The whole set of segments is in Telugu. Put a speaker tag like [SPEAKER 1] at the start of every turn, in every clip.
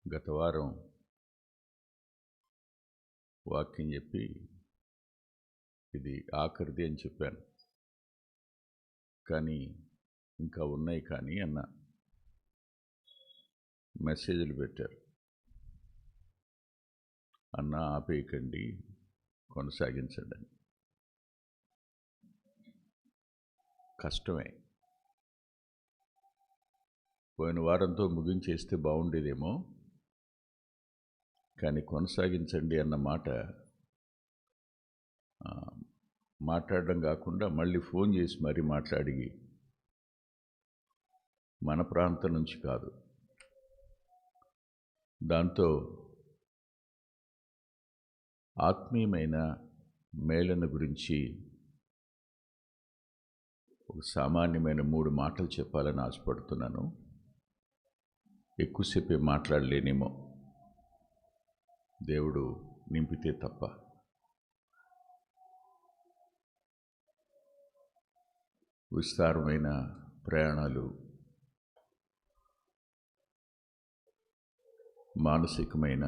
[SPEAKER 1] గత వారం వాక్యం చెప్పి ఇది ఆఖరిది అని చెప్పాను. కానీ ఇంకా ఉన్నాయి కానీ అన్న మెసేజ్లు పెట్టారు. అన్న ఆపేయకండి, కొనసాగించండి అని. కష్టమే. పోయిన వారంతో ముగించేస్తే బాగుండేదేమో, కానీ కొనసాగించండి అన్న మాట మాట్లాడడం కాకుండా మళ్ళీ ఫోన్ చేసి మరీ మాట్లాడి, మన ప్రాంతం నుంచి కాదు, దాంతో ఆత్మీయమైన మేళన గురించి ఒక సామాన్యమైన 3 మాటలు చెప్పాలని ఆశపడుతున్నాను. ఎక్కువసేపే మాట్లాడలేనేమో, దేవుడు నింపితే తప్ప. విస్తారమైన ప్రయాణాలు, మానసికమైన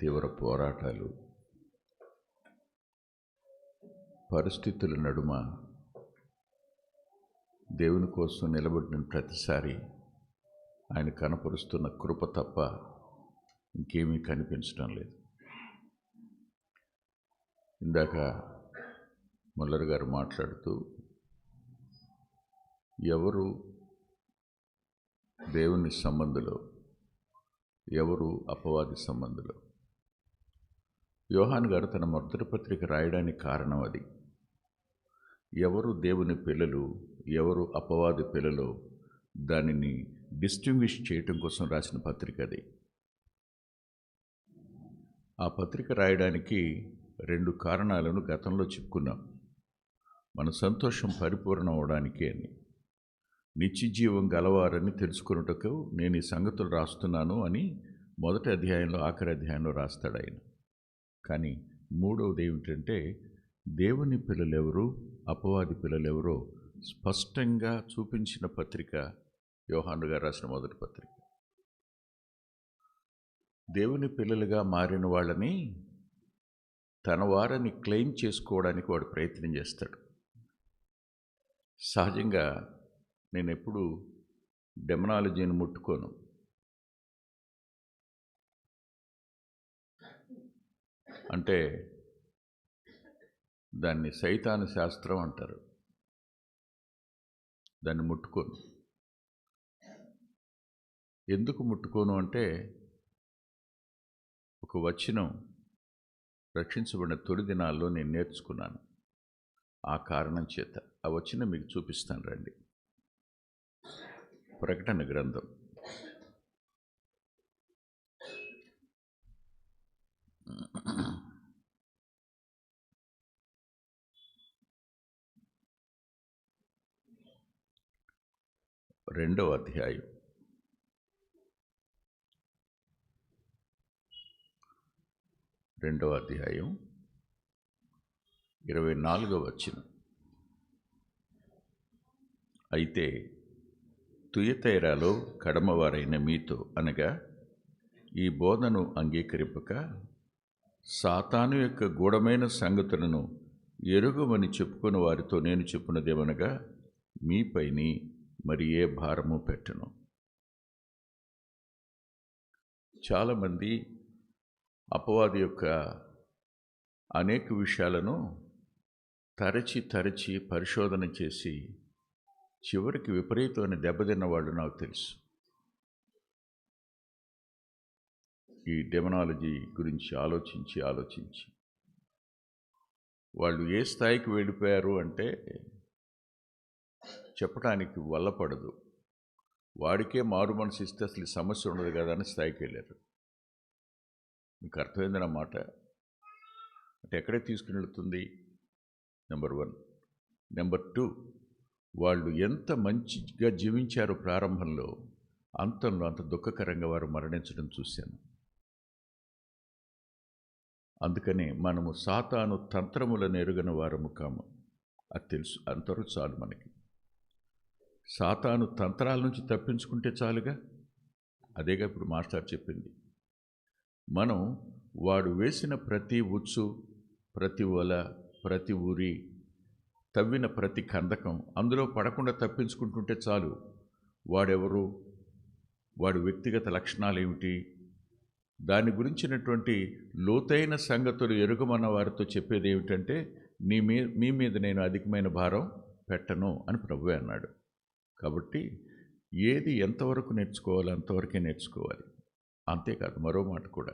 [SPEAKER 1] తీవ్ర పోరాటాలు, పరిస్థితుల నడుమ దేవుని కోసం నిలబడిన ప్రతిసారి ఆయన కనపరుస్తున్న కృప తప్ప ఇంకేమీ కనిపించడం లేదు. ఇందాక ముల్లర్ గారు మాట్లాడుతూ ఎవరు దేవుని సంబంధులు, ఎవరు అపవాది సంబంధులు. యోహాన్ గారు తన మొదటి పత్రిక రాయడానికి కారణం అది. ఎవరు దేవుని పిల్లలు, ఎవరు అపవాది పిల్లలు, దానిని డిస్టింగ్విష్ చేయటం కోసం రాసిన పత్రిక అది. ఆ పత్రిక రాయడానికి 2 కారణాలను గతంలో చెప్పుకున్నాం. మన సంతోషం పరిపూర్ణం అవడానికి అని, నిత్యజీవం గలవారని తెలుసుకున్నటకు నేను ఈ సంగతులు రాస్తున్నాను అని మొదటి అధ్యాయంలో, ఆఖరి అధ్యాయంలో రాస్తాడు ఆయన. కానీ మూడవది ఏమిటంటే, దేవుని పిల్లలెవరు, అపవాది పిల్లలెవరో స్పష్టంగా చూపించిన పత్రిక యోహాను గారు రాసిన మొదటి పత్రిక. దేవుని పిల్లలుగా మారిన వాళ్ళని తన వారని క్లెయిమ్ చేసుకోవడానికి వాడు ప్రయత్నం చేస్తాడు. సహజంగా నేను ఎప్పుడు డెమనాలజీని ముట్టుకోను. అంటే దాన్ని సైతాను శాస్త్రం అంటారు. దాన్ని ముట్టుకోను. ఎందుకు ముట్టుకోను అంటే, ఒక వచనం రక్షించబడిన తొలి దినాల్లో నేను నేర్చుకున్నాను. ఆ కారణం చేత ఆ వచనం మీకు చూపిస్తాను రండి. ప్రకటన గ్రంథం 2వ అధ్యాయం 24వ వచనం. అయితే తుయతైరాలో కడమవారైన మీతో, అనగా ఈ బోధను అంగీకరింపక సాతాను యొక్క గూఢమైన సంగతులను ఎరుగమని చెప్పుకున్న వారితో నేను చెప్పున్నదేమనగా, మీపైని మరి ఏ భారము పెట్టను. చాలామంది అపవాది యొక్క అనేక విషయాలను తరచి పరిశోధన చేసి చివరికి విపరీతమైన దెబ్బతిన్న వాళ్ళు నాకు తెలుసు. ఈ డెమనాలజీ గురించి ఆలోచించి వాళ్ళు ఏ స్థాయికి వెళ్ళిపోయారు అంటే చెప్పడానికి వల్లపడదు. వాడికే మారు మనసు ఇస్తే అసలు సమస్య ఉండదు కదా అని స్థాయికి వెళ్ళారు. మీకు అర్థమైంది నా మాట? అంటే ఎక్కడే తీసుకుని వెళుతుంది? నెంబర్ 1. నెంబర్ 2, వాళ్ళు ఎంత మంచిగా జీవించారో ప్రారంభంలో, అంతంలో అంత దుఃఖకరంగా వారు మరణించడం చూశాను. అందుకనే మనము సాతాను తంత్రములను ఎరుగని వారము కాము. అది తెలుసు, అంతవరకు చాలు మనకి. సాతాను తంత్రాల నుంచి తప్పించుకుంటే చాలుగా. అదేగా ఇప్పుడు మాస్టర్ చెప్పింది. మనం వాడు వేసిన ప్రతి ఉచ్చు, ప్రతి వల, ప్రతి ఊరి, తవ్విన ప్రతి కందకం అందులో పడకుండా తప్పించుకుంటుంటే చాలు. వాడెవరు, వాడి వ్యక్తిగత లక్షణాలు ఏమిటి, దాని గురించినటువంటి లోతైన సంగతులు ఎరుగమన్న వారితో చెప్పేది ఏమిటంటే, మీ మీద నేను అధికమైన భారం పెట్టను అని ప్రభువే అన్నాడు. కాబట్టి ఏది ఎంతవరకు నేర్చుకోవాలో అంతవరకే నేర్చుకోవాలి. అంతేకాదు, మరో మాట కూడా,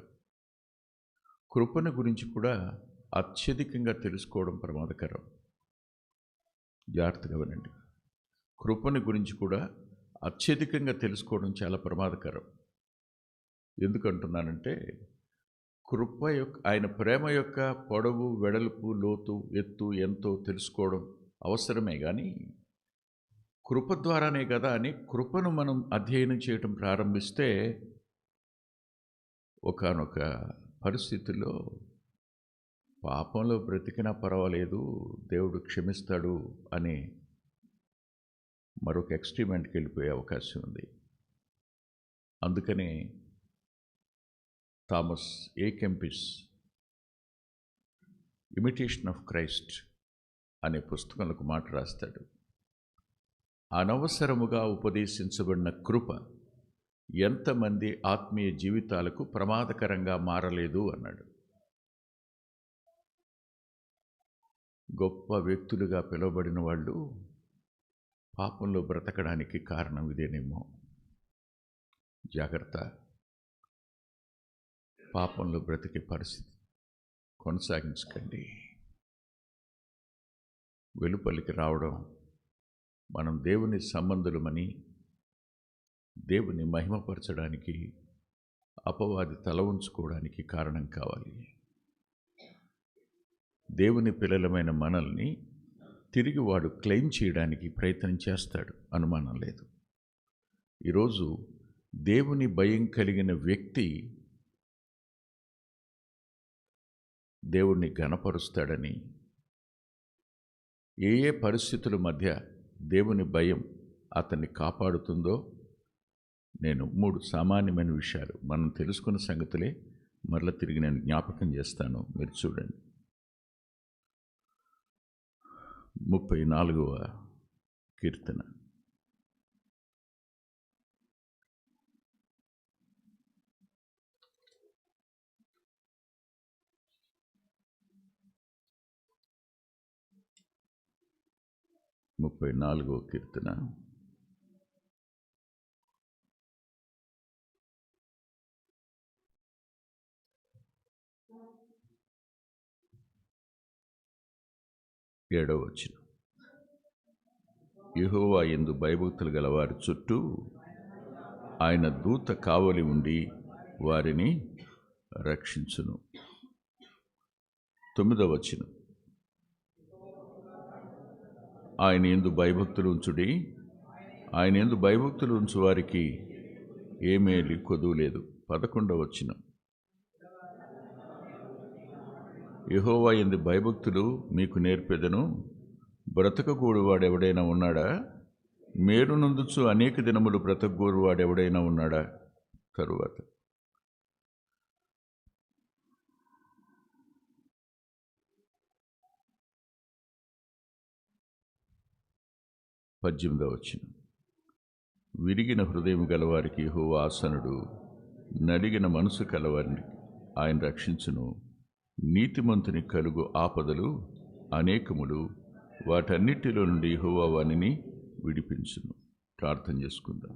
[SPEAKER 1] కృపను గురించి కూడా అత్యధికంగా తెలుసుకోవడం ప్రమాదకరం. జాగ్రత్తగా వినండి. కృపను గురించి కూడా అత్యధికంగా తెలుసుకోవడం చాలా ప్రమాదకరం. ఎందుకంటున్నానంటే, కృప యొక్క, ఆయన ప్రేమ యొక్క పొడవు, వెడల్పు, లోతు, ఎత్తు ఎంతో తెలుసుకోవడం అవసరమే. కానీ కృప ద్వారానే కదా అని కృపను మనం అధ్యయనం చేయడం ప్రారంభిస్తే ఒకానొక పరిస్థితుల్లో పాపంలో బ్రతికినా పర్వాలేదు, దేవుడు క్షమిస్తాడు అని మరొక ఎక్స్ట్రీమెంట్కి వెళ్ళిపోయే అవకాశం ఉంది. అందుకనే Thomas a Kempis Imitation of Christ అనే పుస్తకంలో ఒక మాట రాస్తాడు. అనవసరముగా ఉపదేశించబడిన కృప ఎంతమంది ఆత్మీయ జీవితాలకు ప్రమాదకరంగా మారలేదు అన్నాడు. గొప్ప వ్యక్తులుగా పిలువబడిన వాళ్ళు పాపంలో బ్రతకడానికి కారణం ఇదేనేమో. జాగ్రత్త. పాపంలో బ్రతికే పరిస్థితి కొనసాగించకండి. వెలుపలికి రావడం, మనం దేవుని సంబంధులమని దేవుని మహిమపరచడానికి అపవాది తల ఉంచుకోవడానికి కారణం కావాలి. దేవుని పిల్లలమైన మనల్ని తిరిగి వాడు క్లెయిమ్ చేయడానికి ప్రయత్నం చేస్తాడు, అనుమానం లేదు. ఈరోజు దేవుని భయం కలిగిన వ్యక్తి దేవుణ్ణి ఘనపరుస్తాడని, ఏ ఏ పరిస్థితుల మధ్య దేవుని భయం అతన్ని కాపాడుతుందో నేను 3 సామాన్యమైన విషయాలు, మనం తెలుసుకున్న సంగతులే మరలా తిరిగి నేను జ్ఞాపకం చేస్తాను. మీరు చూడండి. 34వ కీర్తన. ముప్పై 34వ కీర్తన 7వ వచనం. యెహోవా యందు భయభక్తులు గలవారి చుట్టూ ఆయన దూత కావలి ఉండి వారిని రక్షించును. 9వ వచనం. ఆయన యందు భయభక్తులు ఉంచుడి, ఆయన యందు భయభక్తులు ఉంచు వారికి ఏ మేలు కొదువు లేదు. 11వ వచనం. యెహోవా యందు భయభక్తులు మీకు నేర్పెదను, బ్రతకగూడు వాడెవడైనా ఉన్నాడా? మేలు నందుచు అనేక దినములు బ్రతకగూడు వాడెవడైనా ఉన్నాడా? తరువాత 18వ వచనం. విరిగిన హృదయం గలవారికి యెహోవా ఆసనుడు, నలిగిన మనసు కలవారిని ఆయన రక్షించును. నీతిమంతుని కలుగు ఆపదలు అనేకములు, వాటన్నిటిలో నుండి యెహోవా వానిని విడిపించును. ప్రార్థన చేసుకుందాం.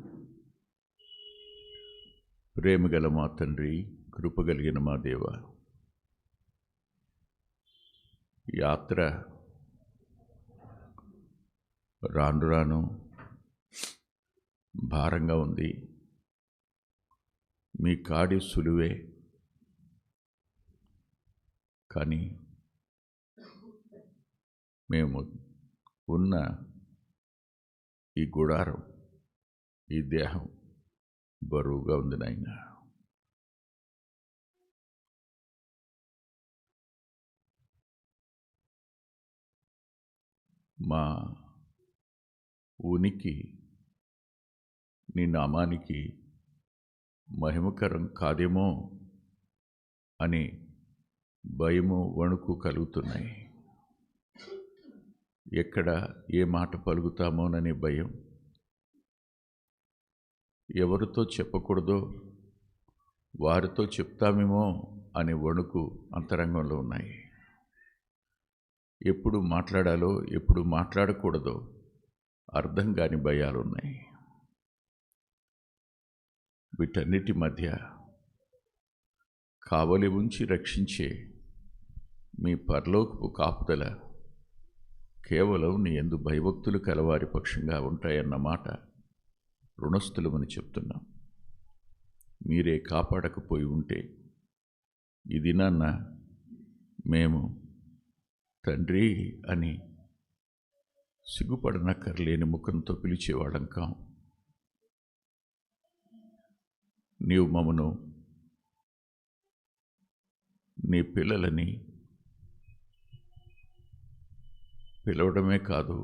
[SPEAKER 1] ప్రేమగల మా తండ్రి, కృపగలిగిన మా దేవ, యాత్ర రాను రాను భారంగా ఉంది. మీ కాడి సులువే, కానీ మేము ఉన్న ఈ గుడారం, ఈ దేహం బరువుగా ఉంది నాయనా. మా ఉనికి నీ నామానికి మహిమకరం కాదేమో అని భయము వణుకు కలుగుతున్నాయి. ఎక్కడ ఏ మాట పలుకుతామోననే భయం, ఎవరితో చెప్పకూడదో వారితో చెప్తామేమో అనే వణుకు అంతరంగంలో ఉన్నాయి. ఎప్పుడు మాట్లాడాలో ఎప్పుడు మాట్లాడకూడదో అర్థం కాని భయాలున్నాయి. వీటన్నిటి మధ్య కావలి ఉంచి రక్షించే మీ పరలోకపు కాపుదల కేవలం నీ యందు భయభక్తులు కలవారి పక్షంగా ఉంటాయన్న మాట రుణస్థులమని చెప్తున్నాం. మీరే కాపాడకపోయి ఉంటే ఈ దినాన్న మేము తండ్రి అని సిగ్గుపడనక్కర్లేని ముఖంతో పిలిచేవాళ్ళం కాం. నీవు మమ్మను నీ పిల్లలని పిలవడమే కాదు,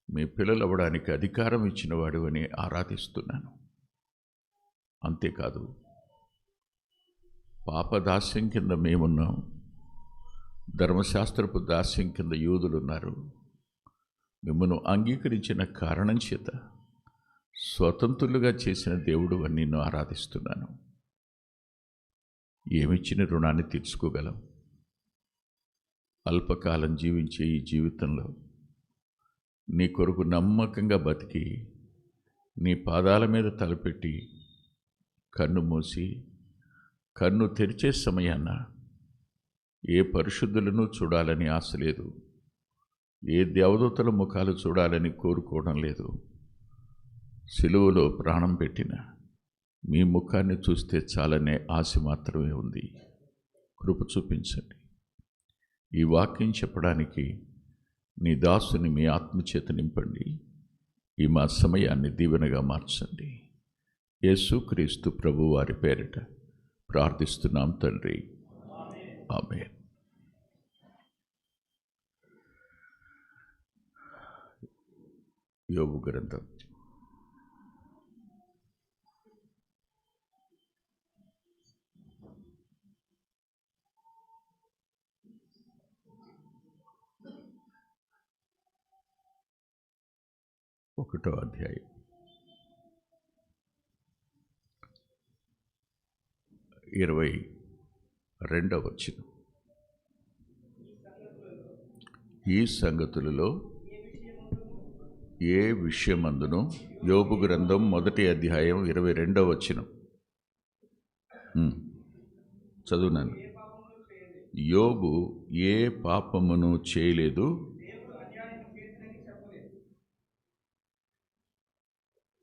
[SPEAKER 1] మీ పిల్లలు అవ్వడానికి అధికారం ఇచ్చిన వాడు అని ఆరాధిస్తున్నాను. అంతేకాదు, పాపదాస్యం కింద మేమున్నాం, ధర్మశాస్త్రపు దాస్యం కింద యూదులున్నారు. మిమ్మను అంగీకరించిన కారణం చేత స్వతంత్రులుగా చేసిన దేవుడు అని నిన్ను ఆరాధిస్తున్నాను. ఏమిచ్చిన రుణాన్ని తీర్చుకోగలం? అల్పకాలం జీవించే ఈ జీవితంలో నీ కొరకు నమ్మకంగా బతికి నీ పాదాల మీద తలపెట్టి కన్ను మూసి కన్ను తెరిచే సమయాన ఏ పరిశుద్ధులను చూడాలని ఆశ లేదు, ఏ దేవదూతల ముఖాలు చూడాలని కోరుకోవడం లేదు. సిలువలో ప్రాణం పెట్టిన మీ ముఖాన్ని చూస్తే చాలనే ఆశ మాత్రమే ఉంది. కృప చూపించండి. ఈ వాక్యం చెప్పడానికి నీ దాసుని మీ ఆత్మచేత నింపండి. ఈ మా సమయాన్ని దీవెనగా మార్చండి. యేసుక్రీస్తు ప్రభు వారి పేరిట ప్రార్థిస్తున్నాం తండ్రి, ఆమేన్. యోబు గ్రంథం 1వ అధ్యాయం 22వ వచనం. ఈ సంగతులలో ఏ విషయమందును, యోబు గ్రంథం 1వ అధ్యాయం 22వ వచనం చదువునాను. యోబు ఏ పాపమును చేయలేదు,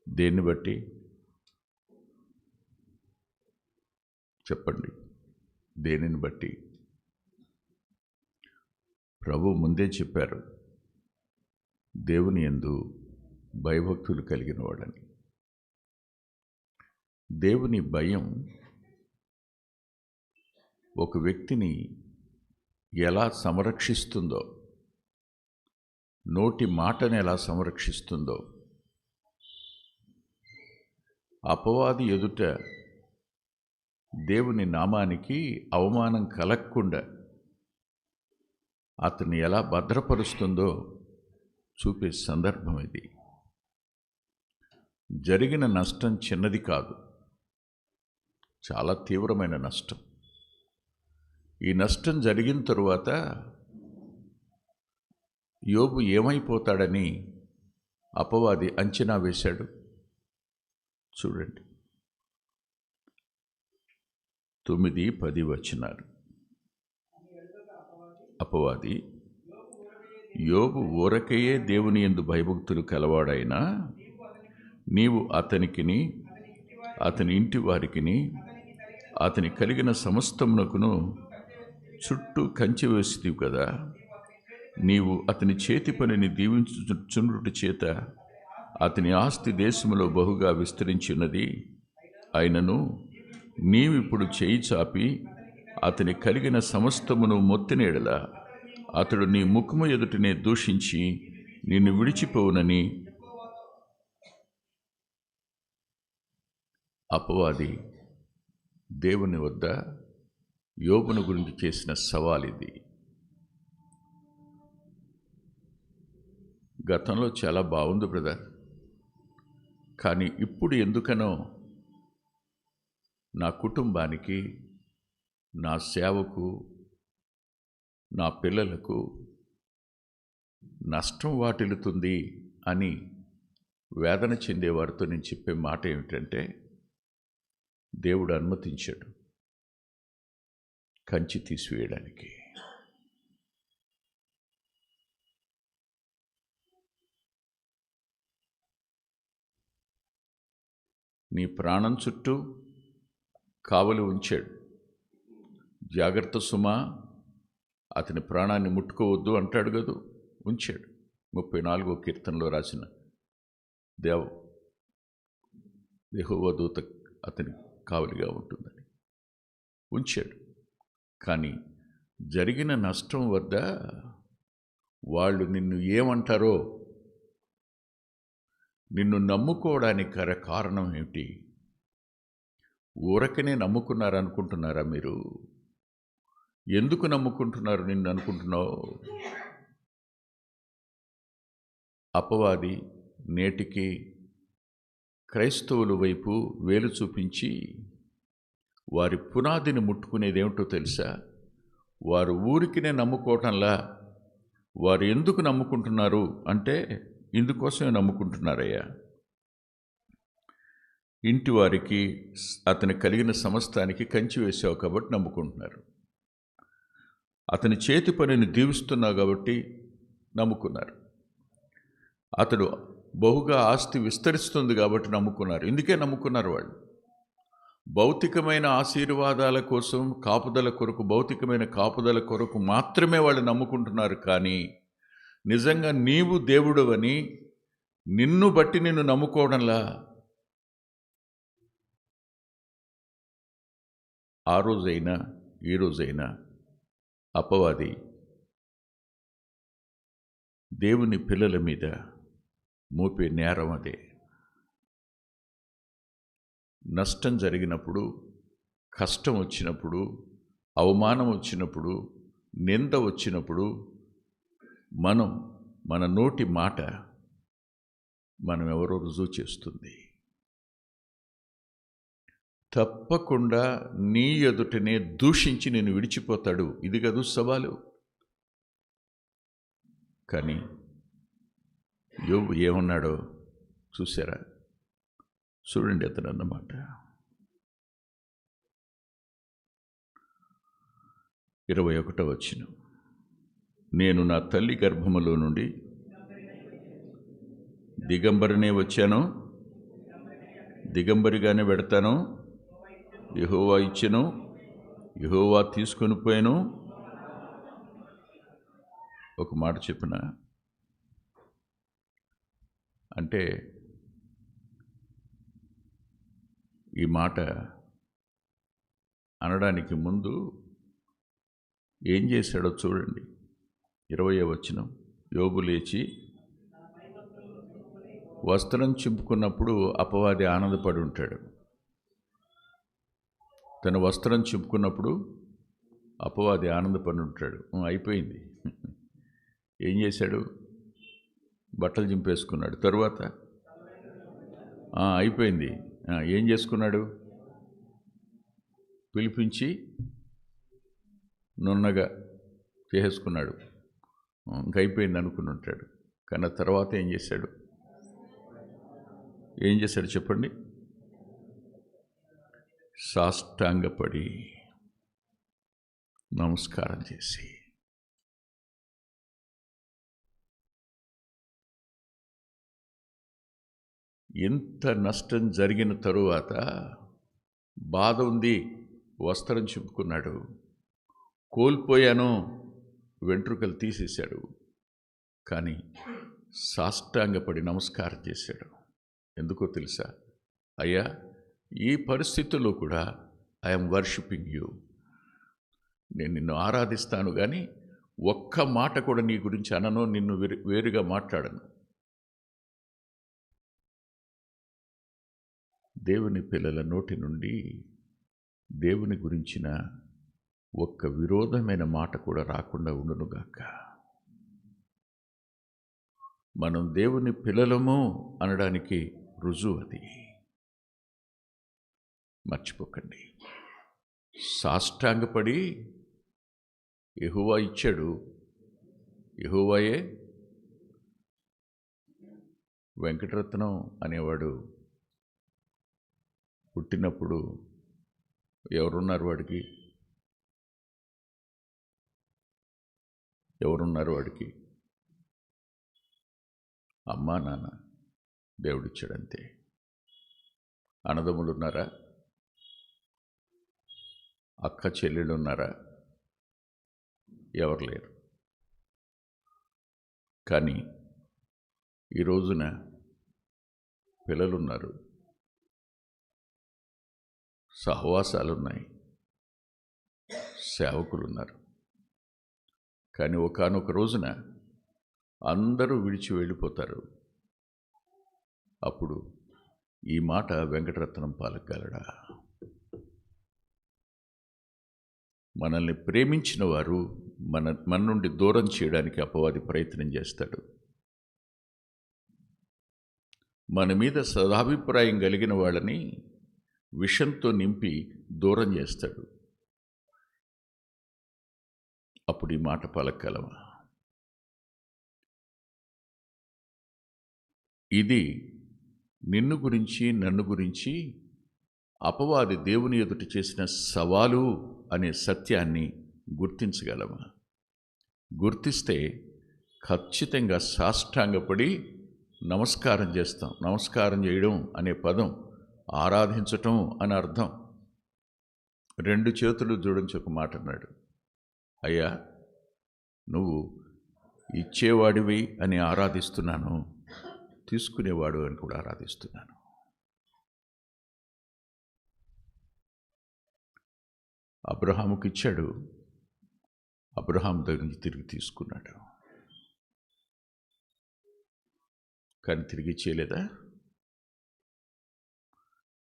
[SPEAKER 1] దేన్ని బట్టి చెప్పండి? దేనిని బట్టి? ప్రభు ముందే చెప్పారు, దేవుని యందు భయభక్తులు కలిగిన వాడని. దేవుని భయం ఒక వ్యక్తిని ఎలా సంరక్షిస్తుందో, నోటి మాటను ఎలా సంరక్షిస్తుందో, అపవాది ఎదుట దేవుని నామానికి అవమానం కలగకుండా అతన్ని ఎలా భద్రపరుస్తుందో చూపే సందర్భం ఇది. జరిగిన నష్టం చిన్నది కాదు, చాలా తీవ్రమైన నష్టం. ఈ నష్టం జరిగిన తరువాత యోబు ఏమైపోతాడని అపవాది అంచనా వేశాడు. చూడండి 9-10 వచనాలు. అపవాది, యోబు ఊరకయే దేవుని యందు భయభక్తులు కలవాడైనా నీవు అతనికిని అతని ఇంటి వారికిని అతని కలిగిన సమస్తమునకును చుట్టూ కంచె వేసితివి కదా. నీవు అతని చేతి పనిని దీవించుచుండుట చేత అతని ఆస్తి దేశములో బహుగా విస్తరించినది. అయినను నీవిప్పుడు చేయి చాపి అతని కలిగిన సమస్తమును మొత్తినేడల అతడు నీ ముఖము ఎదుటనే దూషించి నిన్ను విడిచిపోవునని అపవాది దేవుని వద్ద యోబును గురించి చేసిన సవాల్ ఇది. గతంలో చాలా బాగుంది బ్రదర్, కానీ ఇప్పుడు ఎందుకనో నా కుటుంబానికి, నా సేవకు, నా పిల్లలకు నష్టం వాటిల్లుతుంది అని వేదన చెందేవారితో నేను చెప్పే మాట ఏమిటంటే, దేవుడు అనుమతించాడు కంచి తీసివేయడానికి. నీ ప్రాణం చుట్టూ కావలి ఉంచాడు. జాగ్రత్త సుమా, అతని ప్రాణాన్ని ముట్టుకోవద్దు అంటాడు కదా, ఉంచాడు. 34వ కీర్తనలో రాసిన యెహోవా దూత అతని కావలిగా ఉంటుందని ఉంచాడు. కానీ జరిగిన నష్టం వద్ద వాళ్ళు నిన్ను ఏమంటారో, నిన్ను నమ్ముకోవడానికి కారణం ఏమిటి? ఊరకనే నమ్ముకున్నారనుకుంటున్నారా మీరు? ఎందుకు నమ్ముకుంటున్నారు నిన్ను అనుకుంటున్నావు? అపవాది నేటికి క్రైస్తవుల వైపు వేలు చూపించి వారి పునాదిని ముట్టుకునేదేమిటో తెలుసా? వారు ఊరికినే నమ్ముకోవటంలా. వారు ఎందుకు నమ్ముకుంటున్నారు అంటే, ఇందుకోసమే నమ్ముకుంటున్నారయ్యా. ఇంటి వారికి, అతని కలిగిన సమస్తానికి కంచి వేసావు కాబట్టి నమ్ముకుంటున్నారు. అతని చేతి పనిని దీవిస్తున్నావు కాబట్టి నమ్ముకున్నారు. అతడు బహుగా ఆస్తి విస్తరిస్తుంది కాబట్టి నమ్ముకున్నారు. ఇందుకే నమ్ముకున్నారు వాళ్ళు. భౌతికమైన ఆశీర్వాదాల కోసం, కాపుదల కొరకు, భౌతికమైన కాపుదల కొరకు మాత్రమే వాళ్ళు నమ్ముకుంటున్నారు. కానీ నిజంగా నీవు దేవుడవని, నిన్ను బట్టి నిన్ను నమ్ముకోవడంలా. ఆ రోజైనా ఈ రోజైనా అపవాది దేవుని పిల్లల మీద మోపే నేరం అదే. నష్టం జరిగినప్పుడు, కష్టం వచ్చినప్పుడు, అవమానం వచ్చినప్పుడు, నింద వచ్చినప్పుడు మన నోటి మాట మనం ఎవరో రుజువు చేస్తుంది. తప్పకుండా నీ ఎదుటనే దూషించి నేను విడిచిపోతాడు. ఇది కదూ సవాలు. కానీ యోబు ఏమన్నాడో చూసారా? చూడండి అతను అన్నమాట. 21వ వచనం, నేను నా తల్లి గర్భములో నుండి దిగంబరినే వచ్చాను, దిగంబరిగానే పెడతాను. యెహోవా ఇచ్చెను, యెహోవా తీసుకొని పోయాను. ఒక మాట చెప్పిన అంటే, ఈ మాట అనడానికి ముందు ఏం చేశాడో చూడండి. 20వ వచనం, యోబు లేచి వస్త్రం చింపుకున్నప్పుడు అపవాది ఆనందపడి ఉంటాడు. తన వస్త్రం చింపుకున్నప్పుడు అపవాది ఆనందపడి ఉంటాడు. అయిపోయింది. ఏం చేశాడు? బట్టలు చింపేసుకున్నాడు. తరువాత అయిపోయింది. ఏం చేసుకున్నాడు? పిలిపించి నున్నగా చేసేసుకున్నాడు. ఇంకైపోయింది అనుకుని ఉంటాడు. కానీ తర్వాత ఏం చేశాడు? చెప్పండి. సాష్టాంగపడి నమస్కారం చేసి, ఎంత నష్టం జరిగిన తరువాత బాధ ఉంది, వస్త్రం చింపుకున్నాడు. కోల్పోయాను, వెంట్రుకలు తీసేశాడు. కానీ సాష్టాంగపడి నమస్కారం చేశాడు. ఎందుకో తెలుసా? అయ్యా, ఈ పరిస్థితుల్లో కూడా ఐఎమ్ వర్షిపింగ్ యూ. నేను నిన్ను ఆరాధిస్తాను, కానీ ఒక్క మాట కూడా నీ గురించి అనను, నిన్ను వేరుగా మాట్లాడను. దేవుని పిల్లల నోటి నుండి దేవుని గురించిన ఒక్క విరోధమైన మాట కూడా రాకుండా ఉండునుగాక. మనం దేవుని పిల్లలము అనడానికి రుజువు అది. మర్చిపోకండి. సాష్టాంగపడి యెహోవా ఇచ్చాడు, యెహోవాయే. వెంకటరత్నం అనేవాడు పుట్టినప్పుడు ఎవరున్నారు వాడికి? అమ్మా నాన్న, దేవుడిచ్చాడంతే. అన్నదమ్ములు ఉన్నారా? అక్క చెల్లెళ్ళు ఉన్నారా? ఎవరు లేరు. కానీ ఈ రోజున పిల్లలున్నారు, సహవాసాలున్నాయి, సేవకులున్నారు. కానీ ఒకానొక రోజున అందరూ విడిచి వెళ్ళిపోతారు. అప్పుడు ఈ మాట వెంకటరత్నం పలకగలడా? మనల్ని ప్రేమించిన వారు మన నుండి దూరం చేయడానికి అపవాది ప్రయత్నం చేస్తాడు. మన మీద సదాభిప్రాయం కలిగిన వాళ్ళని విషంతో నింపి దూరం చేస్తాడు. అప్పుడు ఈ మాట పలకగలమా? ఇది నిన్ను గురించి, నన్ను గురించి అపవాది దేవుని ఎదుట చేసిన సవాలు అనే సత్యాన్ని గుర్తించగలమా? గుర్తిస్తే ఖచ్చితంగా సాష్టాంగపడి నమస్కారం చేస్తాం. నమస్కారం చేయడం అనే పదం ఆరాధించటం అని అర్థం. 2 చేతులు జోడించి ఒక మాట అన్నాడు, అయ్యా నువ్వు ఇచ్చేవాడివి అని ఆరాధిస్తున్నాను, తీసుకునేవాడు అని కూడా ఆరాధిస్తున్నాను. అబ్రహాముకి ఇచ్చాడు, అబ్రహాం దగ్గర నుంచి తిరిగి తీసుకున్నాడు. కానీ తిరిగి ఇచ్చేయలేదా?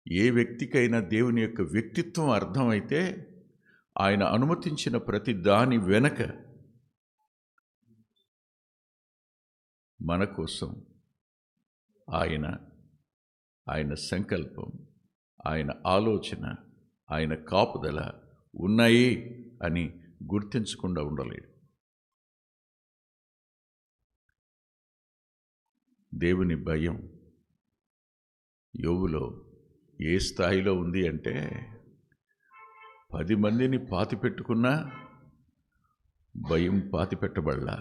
[SPEAKER 1] ఏ వ్యక్తికైనా దేవుని యొక్క వ్యక్తిత్వం అర్థమైతే ఆయన అనుమతించిన ప్రతి దాని వెనక మన కోసం ఆయన సంకల్పం, ఆయన ఆలోచన, ఆయన కాపుదల ఉన్నాయి అని గుర్తించకుండా ఉండలేడు. దేవుని భయం యోబులో ఏ స్థాయిలో ఉంది అంటే 10 మందిని పాతిపెట్టుకున్నా భయం పాతిపెట్టబడలా.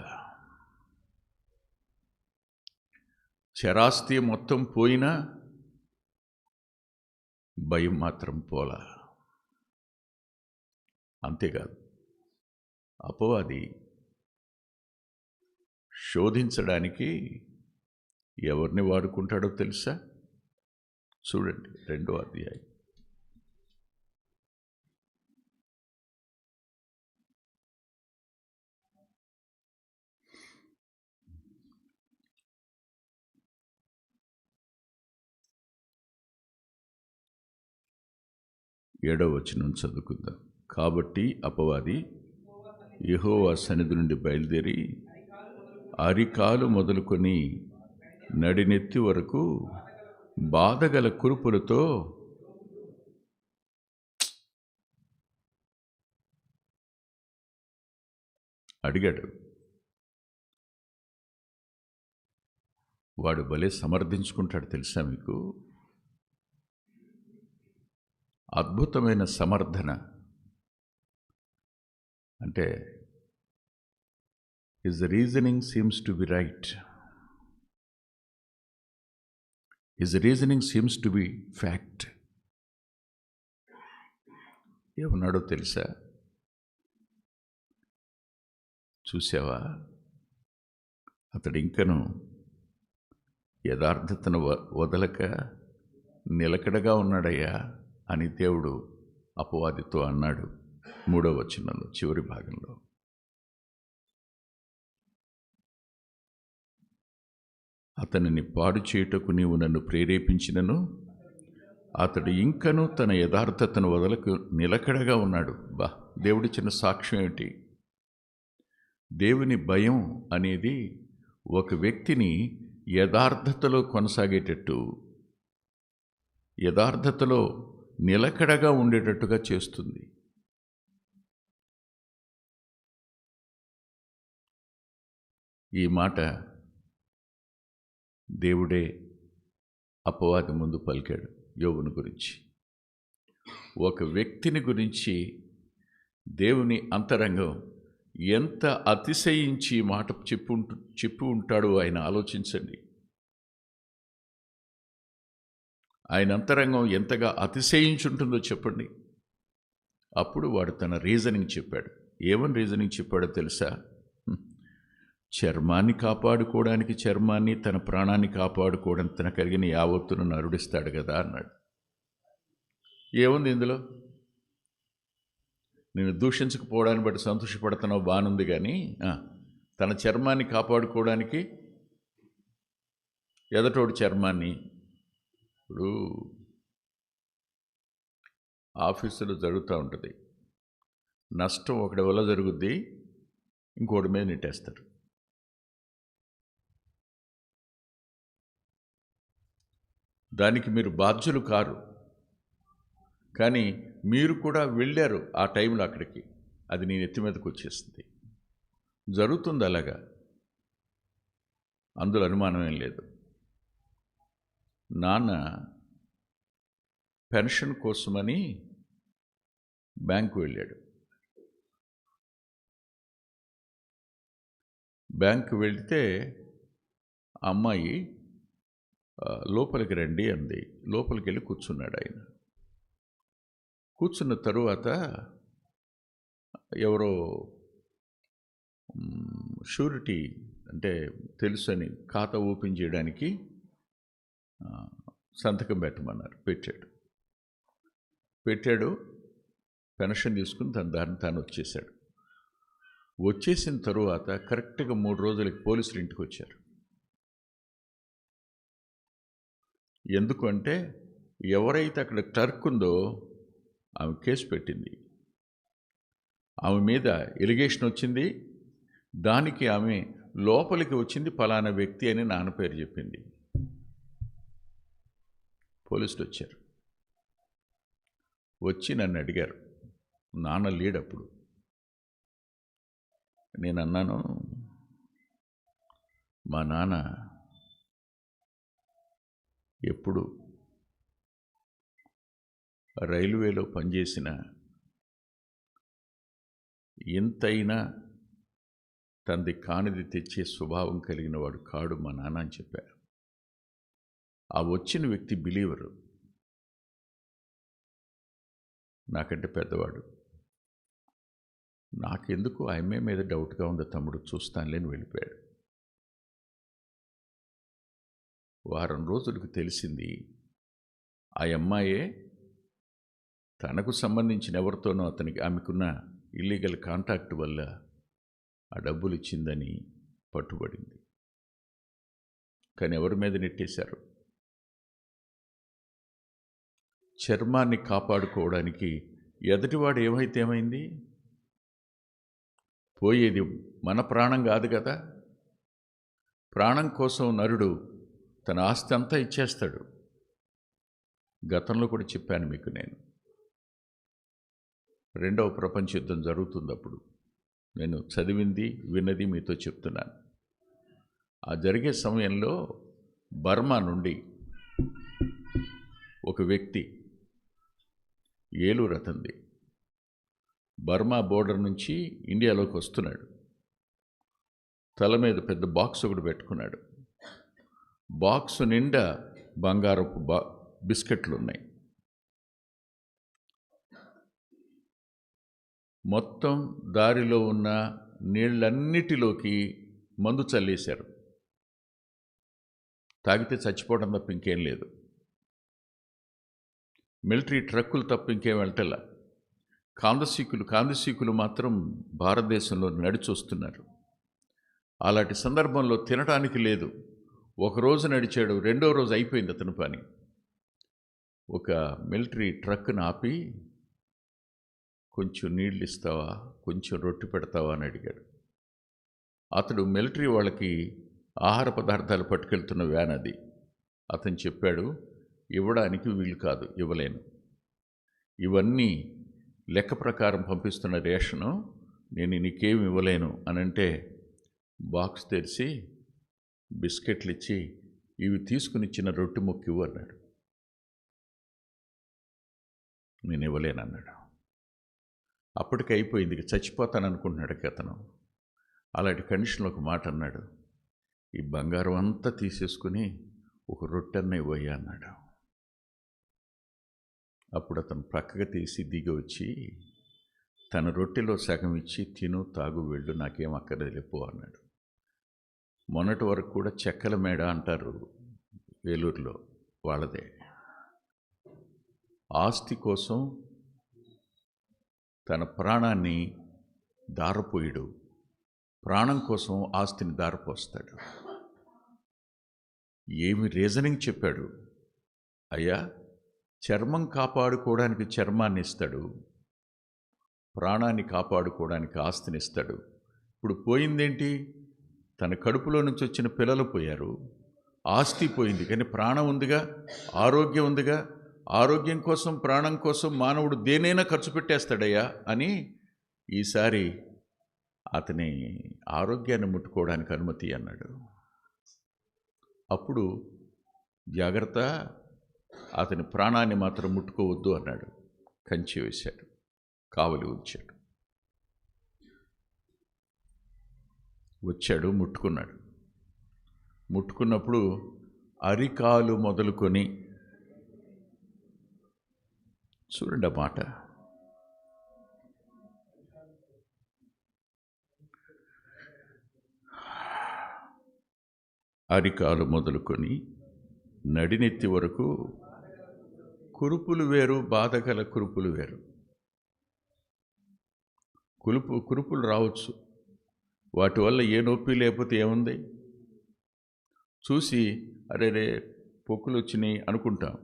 [SPEAKER 1] చరాస్తి మొత్తం పోయినా భయం మాత్రం పోలా. అంతేకాదు, అపవాది శోధించడానికి ఎవరిని వాడుకుంటాడో తెలుసా? చూడండి 2వ అధ్యాయం. ఏడవ వచనం చదువుకుందాం. కాబట్టి అపవాది యెహోవా సన్నిధి నుండి బయలుదేరి అరికాలు మొదలుకొని నడినెత్తి వరకు బాధగల కురుపులతో అడిగాడు. వాడు భలే సమర్థించుకుంటాడు తెలుసా మీకు? అద్భుతమైన సమర్థన. అంటే his reasoning seems to be right, his reasoning seems to be fact. ఏమన్నాడో తెలుసా? చూసావా, అతడు ఇంకను యథార్థతను వదలక నిలకడగా ఉన్నాడయ్యా అని దేవుడు అపవాదితో అన్నాడు. 3వ వచనంలో చివరి భాగంలో. అతనిని పాడు చేయుటకు నీవు నన్ను ప్రేరేపించినను అతడు ఇంకనూ తన యథార్థతను వదలకు నిలకడగా ఉన్నాడు. దేవుడిచ్చిన సాక్ష్యం ఏమిటి? దేవుని భయం అనేది ఒక వ్యక్తిని యథార్థతలో కొనసాగేటట్టు, యథార్థతలో నిలకడగా ఉండేటట్టుగా చేస్తుంది. ఈ మాట దేవుడే అపవాది ముందు పలికాడు యోబుని గురించి. ఒక వ్యక్తిని గురించి దేవుని అంతరంగం ఎంత అతిశయించి మాట చెప్పి ఉంటాడో ఆయన ఆలోచించండి. ఆయన అంతరంగం ఎంతగా అతిశయించుంటుందో చెప్పండి. అప్పుడు వాడు తన రీజనింగ్ చెప్పాడు. ఏమని రీజనింగ్ చెప్పాడో తెలుసా? చర్మాన్ని కాపాడుకోవడానికి చర్మాన్ని, తన ప్రాణాన్ని కాపాడుకోవడానికి తన కలిగిన యావత్తును నరుడిస్తాడు కదా అన్నాడు. ఏముంది ఇందులో? నేను దూషించకపోవడాన్ని బట్టి సంతోషపడుతున్నావు, బాగుంది. కానీ తన చర్మాన్ని కాపాడుకోవడానికి ఎదటోడు చర్మాన్ని, ఇప్పుడు ఆఫీసులో జరుగుతూ ఉంటుంది, నష్టం ఒకటి వల్ల జరుగుద్ది, ఇంకోటి మీద నెట్టేస్తారు. దానికి మీరు బాధ్యులు కారు, కానీ మీరు కూడా వెళ్ళారు ఆ టైంలో అక్కడికి, అది నేను ఎత్తి మీదకి వచ్చేసింది. జరుగుతుంది అలాగా, అందులో అనుమానం ఏం లేదు. నాన్న పెన్షన్ కోసమని బ్యాంకు వెళ్ళాడు. బ్యాంకు వెళితే అమ్మాయి లోపలికి రండి అంది. లోపలికి వెళ్ళి కూర్చున్నాడు ఆయన. కూర్చున్న తరువాత ఎవరో షూరిటీ అంటే తెలుసని ఖాతా ఓపెన్ చేయడానికి సంతకం పెట్టమన్నారు. పెట్టాడు. పెన్షన్ తీసుకుని తన దారిని తాను వచ్చేసాడు. వచ్చేసిన తరువాత కరెక్ట్గా 3 రోజులకి పోలీసులు ఇంటికి వచ్చారు. ఎందుకంటే ఎవరైతే అక్కడ క్లర్క్ ఉందో ఆమె కేసు పెట్టింది, ఆమె మీద ఎలిగేషన్ వచ్చింది. దానికి ఆమె లోపలికి వచ్చింది ఫలానా వ్యక్తి అని నాన్న పేరు చెప్పింది. పోలీసులు వచ్చారు. వచ్చి నన్ను అడిగారు. నాన్న లేడప్పుడు. నేను అన్నాను, మా నాన్న ఎప్పుడు రైల్వేలో పనిచేసిన ఎంతైనా తంది కానిది తెచ్చే స్వభావం కలిగిన వాడు కాడు మా నాన్న అని చెప్పారు. ఆ వచ్చిన వ్యక్తి బిలీవరు, నాకంటే పెద్దవాడు. నాకెందుకు ఆ అమ్మాయి మీద డౌట్గా ఉంది, తమ్ముడు చూస్తానులేని వెళ్ళిపోయాడు. వారం రోజులకు తెలిసింది ఆ అమ్మాయే తనకు సంబంధించిన ఎవరితోనో ఆమెకున్న ఇల్లీగల్ కాంటాక్ట్ వల్ల ఆ డబ్బులు ఇచ్చిందని పట్టుబడింది. కానీ ఎవరి మీద నెట్టేశారు? చర్మాన్ని కాపాడుకోవడానికి ఎదుటివాడు ఏమైతే ఏమైంది? పోయేది మన ప్రాణం కాదు కదా. ప్రాణం కోసం నరుడు తన ఆస్తి అంతా ఇచ్చేస్తాడు. గతంలో కూడా చెప్పాను మీకు. నేను 2వ ప్రపంచ యుద్ధం జరుగుతుంది. అప్పుడు నేను చదివింది విన్నది మీతో చెప్తున్నాను. ఆ జరిగే సమయంలో బర్మా నుండి ఒక వ్యక్తి, ఏలూరు అతనిది, బర్మా బోర్డర్ నుంచి ఇండియాలోకి వస్తున్నాడు. తల మీద పెద్ద బాక్స్ ఒకటి పెట్టుకున్నాడు. బాక్సు నిండా బంగారపు బిస్కెట్లు ఉన్నాయి. మొత్తం దారిలో ఉన్న నీళ్ళన్నిటిలోకి మందు చల్లేశారు. తాగితే చచ్చిపోవడం తప్ప ఇంకేం లేదు. మిలిటరీ ట్రక్కులు తప్ప ఇంకేం వెళ్ళటలా. కాందసీకులు మాత్రం భారతదేశంలో నడిచి వస్తున్నారు. అలాంటి సందర్భంలో తినడానికి లేదు. ఒకరోజు నడిచాడు, 2వ రోజు అయిపోయింది అతని పని. ఒక మిలిటరీ ట్రక్ను ఆపి, కొంచెం నీళ్ళు ఇస్తావా, కొంచెం రొట్టె పెడతావా అని అడిగాడు. అతడు మిలిటరీ వాళ్ళకి ఆహార పదార్థాలు పట్టుకెళ్తున్న వ్యాన్ అది. అతను చెప్పాడు, ఇవ్వడానికి వీలు కాదు, ఇవ్వలేను. ఇవన్నీ లెక్క ప్రకారం పంపిస్తున్న రేషను, నేను నీకేమి ఇవ్వలేను అని అంటే, బాక్స్ తెరిచి బిస్కెట్లు ఇచ్చి, ఇవి తీసుకుని ఇచ్చిన రొట్టె ముక్క ఇవ్వు అన్నాడు. నేను ఇవ్వలేనన్నాడు. అప్పటికి అయిపోయింది, చచ్చిపోతాను అనుకుంటున్నాడు అతను. అలాంటి కండిషన్లో ఒక మాట అన్నాడు, ఈ బంగారం అంతా తీసేసుకుని ఒక రొట్టెన్న ఇవ్వయ్యా అన్నాడు. అప్పుడు అతను ప్రక్కగా తీసి దిగి వచ్చి తన రొట్టెలో సగం ఇచ్చి, తిను, తాగు, వెళ్ళు, నాకేం అక్కర్లేదు పో అన్నాడు. మొన్నటి వరకు కూడా చెక్కల మేడ అంటారు వేలూరులో, వాళ్ళదే. ఆస్తి కోసం తన ప్రాణాన్ని దారపోయాడు, ప్రాణం కోసం ఆస్తిని దారపోస్తాడు. ఏమి రీజనింగ్ చెప్పాడు? అయ్యా, చర్మం కాపాడుకోవడానికి చర్మాన్ని ఇస్తాడు, ప్రాణాన్ని కాపాడుకోవడానికి ఆస్తిని ఇస్తాడు. ఇప్పుడు పోయిందేంటి? తన కడుపులో నుంచి వచ్చిన పిల్లలు పోయారు, ఆస్తి పోయింది, కానీ ప్రాణం ఉందిగా, ఆరోగ్యం ఉందిగా. ఆరోగ్యం కోసం, ప్రాణం కోసం మానవుడు దేనైనా ఖర్చు పెట్టేస్తాడయ్యా అని ఈసారి అతని ఆరోగ్యాన్ని ముట్టుకోవడానికి అనుమతి అన్నాడు. అప్పుడు జాగ్రత్త, అతని ప్రాణాన్ని మాత్రం ముట్టుకోవద్దు అన్నాడు. కంచె వేశాడు, కావలి ఉంచాడు. వచ్చాడు, ముట్టుకున్నాడు. ముట్టుకున్నప్పుడు అరికాలు మొదలుకొని, చూడండి ఆ మాట, అరికాలు మొదలుకొని నడినెత్తి వరకు కురుపులు వేరు, బాధగల కురుపులు వేరు. కురుపులు రావచ్చు, వాటి వల్ల ఏ నొప్పి లేకపోతే ఏముంది, చూసి అరే రే పొక్కులు వచ్చినాయి అనుకుంటాం.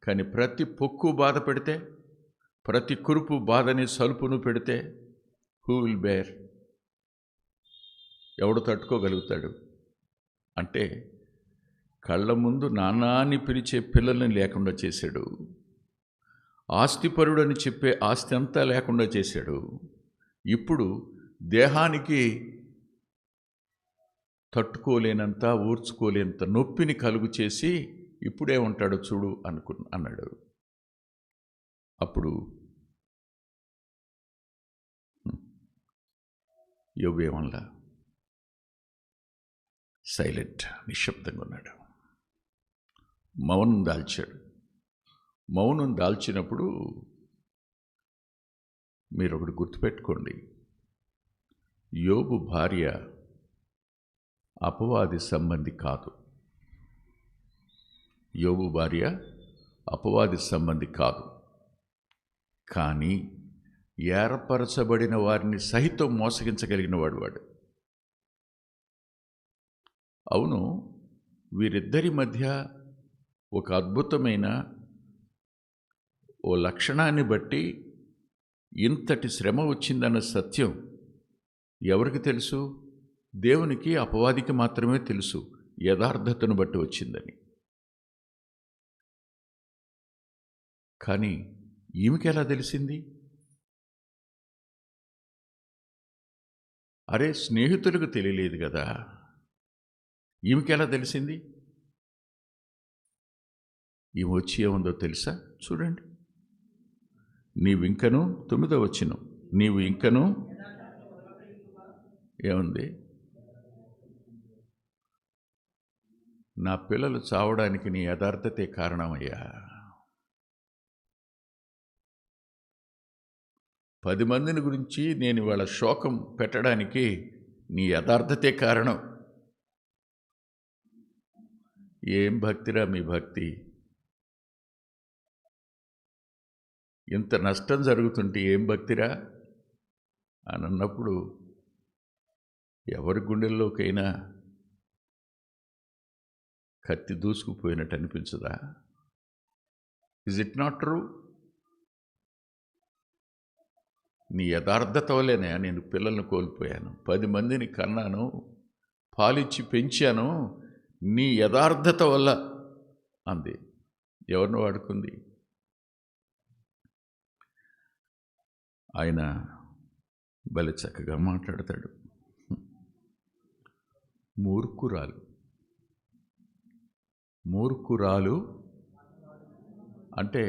[SPEAKER 1] కానీ ప్రతి పొక్కు బాధ పెడితే, ప్రతి కురుపు బాధని సలుపును పెడితే హూ విల్ బేర్? ఎవడు తట్టుకోగలుగుతాడు? అంటే కళ్ళ ముందు నాన్నాన్ని పిలిచే పిల్లల్ని లేకుండా చేశాడు, ఆస్తిపరుడు అని చెప్పే ఆస్తి అంతా లేకుండా చేశాడు. ఇప్పుడు దేహానికి తట్టుకోలేనంత, ఊర్చుకోలేనంత నొప్పిని కలుగు చేసి ఇప్పుడే ఉంటాడో చూడు అన్నాడు. అప్పుడు యోబు ఏమనలా, సైలెంట్, నిశ్శబ్దంగా ఉన్నాడు, మౌనం దాల్చాడు. మౌనం దాల్చినప్పుడు మీరు ఒకటి గుర్తుపెట్టుకోండి, యోబు భార్య అపవాది సంబంధి కాదు. యోబు భార్య అపవాది సంబంధి కాదు, కానీ ఏర్పరచబడిన వారిని సహితం మోసగించగలిగిన వాడు. అవును, వీరిద్దరి మధ్య ఒక అద్భుతమైన ఓ లక్షణాన్ని బట్టి ఇంతటి శ్రమ వచ్చిందన్న సత్యం ఎవరికి తెలుసు? దేవునికి, అపవాదికి మాత్రమే తెలుసు, యథార్థతను బట్టి వచ్చిందని. కానీ ఈమెకి ఎలా తెలిసింది? అరే, స్నేహితులకు తెలియలేదు కదా, ఈమెకి ఎలా తెలిసింది? ఈమె వచ్చి ఏముందో తెలుసా? చూడండి, నీవు ఇంకను 9వ వచనం, నీవు ఇంకను ఏముంది? నా పిల్లలు చావడానికి నీ యథార్థతే కారణమయ్యా. 10 మందిని గురించి నేను వాళ్ళ శోకం పెట్టడానికి నీ యథార్థతే కారణం. ఏం భక్తిరా మీ భక్తి! ఇంత నష్టం జరుగుతుంటే ఏం భక్తిరా అని అన్నప్పుడు ఎవరి గుండెల్లోకైనా కత్తి దూసుకుపోయినట్టు అనిపించదా? Is it not true? నీ యథార్థత వల్లేనే నేను పిల్లల్ని కోల్పోయాను, 10 మందిని కన్నాను, పాలిచ్చి పెంచాను, నీ యథార్థత వల్ల అంది. ఎవరిని వాడుకుంది? ఆయన భలే చక్కగా మాట్లాడతాడు. మూర్ఖురాలు అంటే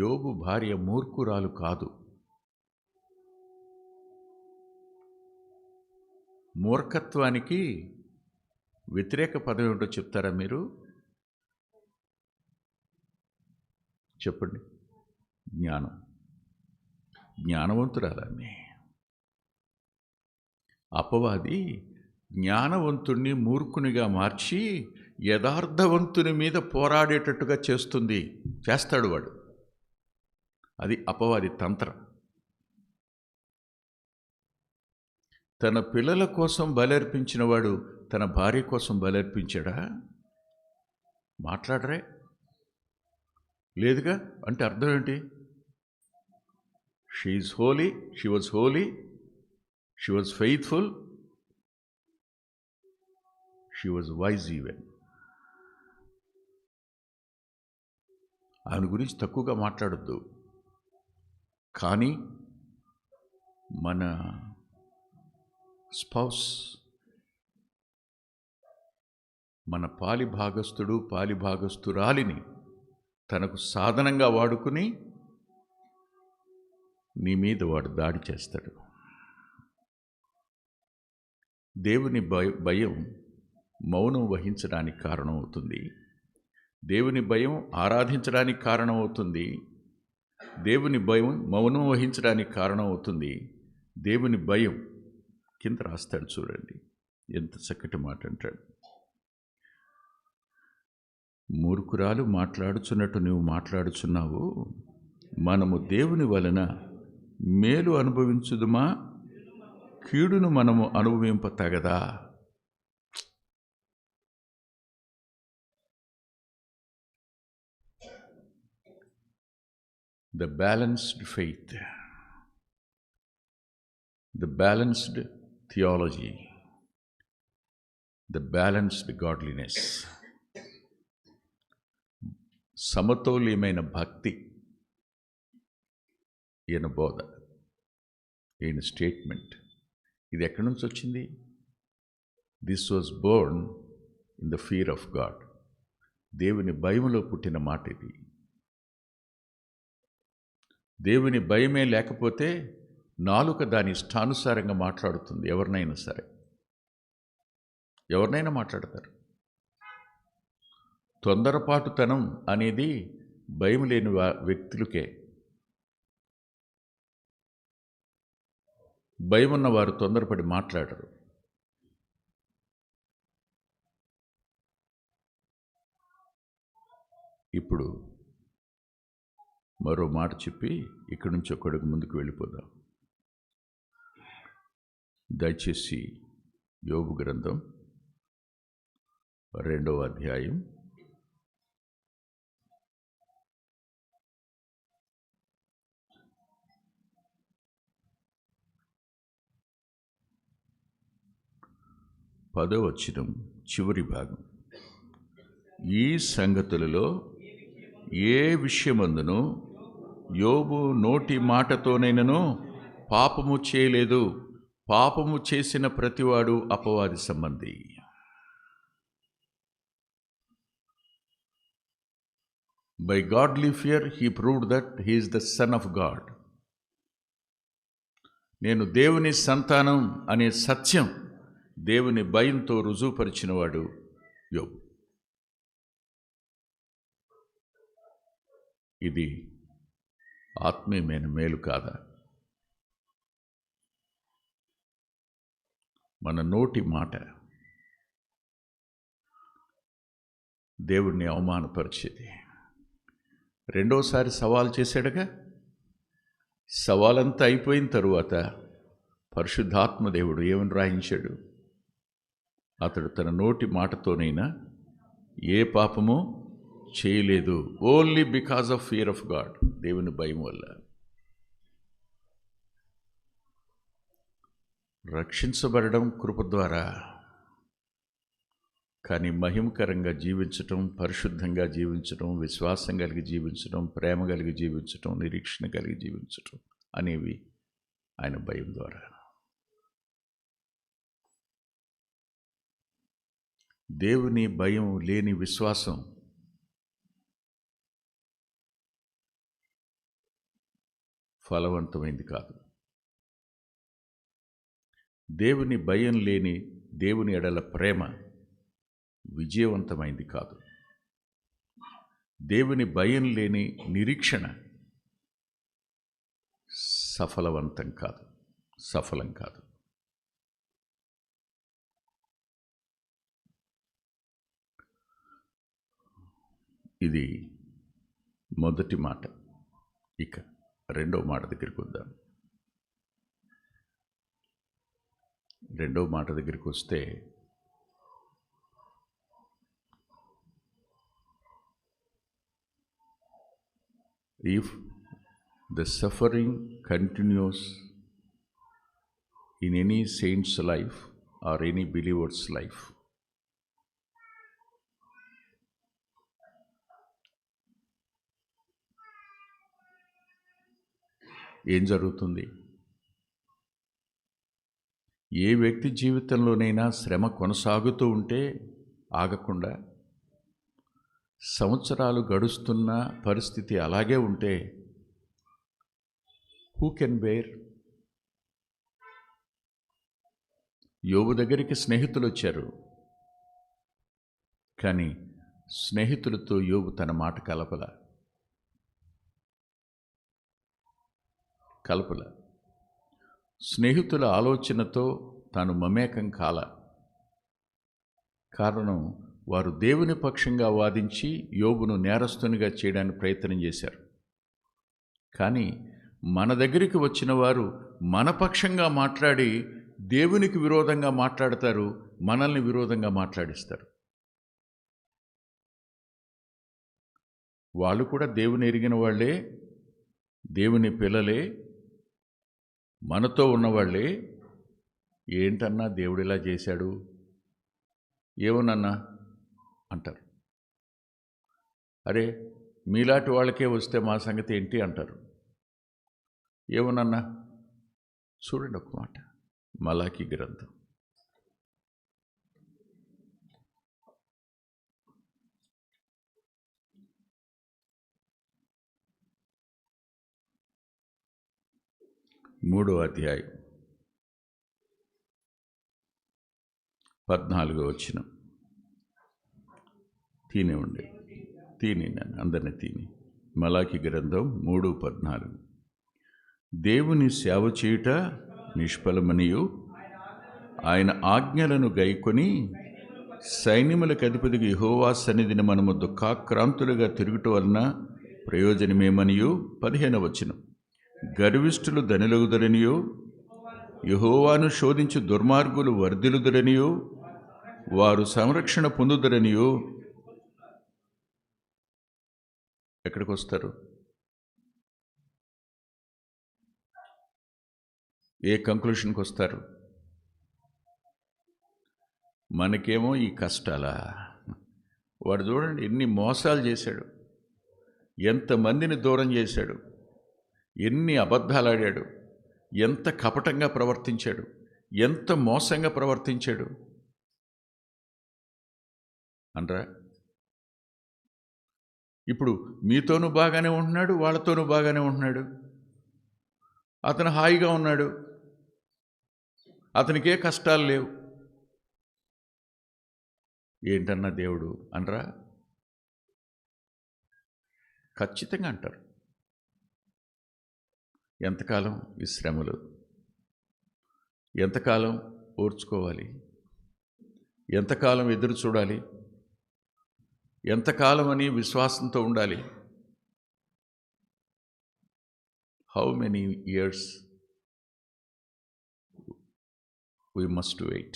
[SPEAKER 1] యోబు భార్య మూర్ఖురాలు కాదు. మూర్ఖత్వానికి వ్యతిరేక పదం ఏమిటో చెప్తారా మీరు? చెప్పండి. జ్ఞానవంతురాలని. అపవాది జ్ఞానవంతుణ్ణి మూర్ఖునిగా మార్చి యథార్థవంతుని మీద పోరాడేటట్టుగా చేస్తాడు వాడు. అది అపవాది తంత్రం. తన పిల్లల కోసం బలర్పించిన వాడు తన భార్య కోసం బలర్పించాడా? మాట్లాడరే? లేదుగా. అంటే అర్థం ఏంటి? She is holy, she was holy, she was faithful, she was wise even. ఆయన గురించి తక్కువగా మాట్లాడొద్దు. కానీ మన స్పౌస్, మన పాలిభాగస్థుడు పాలిభాగస్థురాలిని తనకు సాధనంగా వాడుకుని నీ మీద వాడు దాడి చేస్తాడు. దేవుని భయం మౌనం వహించడానికి కారణమవుతుంది. దేవుని భయం ఆరాధించడానికి కారణమవుతుంది. దేవుని భయం మౌనం వహించడానికి కారణమవుతుంది. దేవుని భయం కింద రాస్తాడు చూడండి, ఎంత చక్కటి మాట అంటాడు. మూర్ఖురాలు మాట్లాడుచున్నట్టు నువ్వు మాట్లాడుచున్నావు, మనము దేవుని వలన మేలు అనుభవించుదుమా, కీడును మనము అనుభవింప తగదా? The balanced faith, the balanced theology, the balanced godliness, సమతౌల్యమైన భక్తి, ఈయన బోధ, ఈయన స్టేట్మెంట్, ఇది ఎక్కడి నుంచి వచ్చింది? This was Born in the fear of God. దేవుని భయములో పుట్టిన మాట ఇది. దేవుని భయమే లేకపోతే నాలుక దాని ఇష్టానుసారంగా మాట్లాడుతుంది. ఎవరినైనా సరే, ఎవరినైనా మాట్లాడతారు. తొందరపాటుతనం అనేది భయం లేని వ్యక్తులకే. భయం ఉన్నవారు తొందరపడి మాట్లాడరు. ఇప్పుడు మరో మాట చెప్పి ఇక్కడి నుంచి ఒక్కడికి ముందుకు వెళ్ళిపోదాం. దయచేసి యోబు గ్రంథం 2వ అధ్యాయం 10వ వచనం చివరి భాగం. ఈ సంగతులలో ఏ విషయమందును యోబు నోటి మాటతోనైనను పాపము చేయలేదు. పాపము చేసిన ప్రతివాడు అపవాది సంబంధి. By godly fear he proved that he is the son of God. నేను దేవుని సంతానం అనే సత్యం దేవుని భయంతో రుజువుపరిచినవాడు యోబు. ఇది ఆత్మీయమైన మేలు కాదా? మన నోటి మాట దేవుణ్ణి అవమానపరిచేది. రెండోసారి సవాల్ చేశాడుగా. సవాలంతా అయిపోయిన తరువాత పరిశుద్ధాత్మ దేవుడు ఏమని రాయించాడు? అతడు తన నోటి మాటతోనైనా ఏ పాపము చేయలేదు. Only because of fear of God, దేవుని భయం వల్ల. రక్షించబడడం కృప ద్వారా, కానీ మహిమకరంగా జీవించటం, పరిశుద్ధంగా జీవించటం, విశ్వాసం కలిగి జీవించటం, ప్రేమ కలిగి జీవించటం, నిరీక్షణ కలిగి జీవించటం అనేవి ఆయన భయం ద్వారా. దేవుని భయం లేని విశ్వాసం ఫలవంతమైంది కాదు. దేవుని భయం లేని దేవుని ఎడల ప్రేమ విజయవంతమైంది కాదు. దేవుని భయం లేని నిరీక్షణ సఫలం కాదు. ఇది మొదటి మాట. ఇక రెండవ మాట దగ్గరికి వద్దాం. రెండవ మాట దగ్గరికి వస్తే, if the suffering continuous in any saint's life or any believer's life, ఏం జరుగుతుంది? ఏ వ్యక్తి జీవితంలోనైనా శ్రమ కొనసాగుతూ ఉంటే ఆగకుండా, సంవత్సరాలు గడుస్తున్న పరిస్థితి అలాగే ఉంటే, హూ కెన్ బేర్? యోబు దగ్గరికి స్నేహితులు వచ్చారు, కానీ స్నేహితులతో యోబు తన మాట కలపల. స్నేహితుల ఆలోచనతో తాను మమేకం కాల. కారణం, వారు దేవుని పక్షంగా వాదించి యోబును నేరస్తునిగా చేయడానికి ప్రయత్నం చేశారు. కానీ మన దగ్గరికి వచ్చిన వారు మన పక్షంగా మాట్లాడి దేవునికి విరోధంగా మాట్లాడతారు, మనల్ని విరోధంగా మాట్లాడిస్తారు. వాళ్ళు కూడా దేవుని ఎరిగిన వాళ్ళే, దేవుని పిల్లలే, మనతో ఉన్నవాళ్ళే. ఏంటన్నా దేవుడు ఇలా చేశాడు, ఏమోనన్నా అంటారు. అరే మీలాంటి వాళ్ళకే వస్తే మా సంగతి ఏంటి అంటారు. ఏమోనన్నా. చూడండి ఒక మాట, మలాకి గ్రంథం 3వ అధ్యాయం 14వ వచనం. నన్ను అందరినీ తీని. మలాకి గ్రంథం 3:14. దేవుని సేవ చేయుట నిష్ఫలమనియు, ఆయన ఆజ్ఞలను గైకొని సైన్యములకు అధిపతికి యెహోవా సన్నిధిని మనము దుఃఖాక్రాంతులుగా తిరుగుట వలన ప్రయోజనమేమనియు. 15వ వచనం. గర్విష్ఠులు ధనులగుదరనియో, యెహోవాను శోధించు దుర్మార్గులు వర్ధిల్లుదురనియో, వారు సంరక్షణ పొందుదురనియో. ఎక్కడికి వస్తారు? ఏ కంక్లూషన్కి వస్తారు? మనకేమో ఈ కష్టాలా? వాడు చూడండి ఎన్ని మోసాలు చేశాడు, ఎంతమందిని దూరం చేశాడు, ఎన్ని అబద్ధాలు ఆడాడు, ఎంత కపటంగా ప్రవర్తించాడు, ఎంత మోసంగా ప్రవర్తించాడు అనరా? ఇప్పుడు మీతోనూ బాగానే ఉంటున్నాడు, వాళ్ళతోనూ బాగానే ఉంటున్నాడు. అతను హాయిగా ఉన్నాడు, అతనికే కష్టాలు లేవు. ఏంటన్నా దేవుడు అనరా? ఖచ్చితంగా అంటారు. ఎంతకాలం ఈ శ్రమలు? ఎంతకాలం ఓర్చుకోవాలి? ఎంతకాలం ఎదురు చూడాలి? ఎంతకాలం అని విశ్వాసంతో ఉండాలి? How many years we must wait?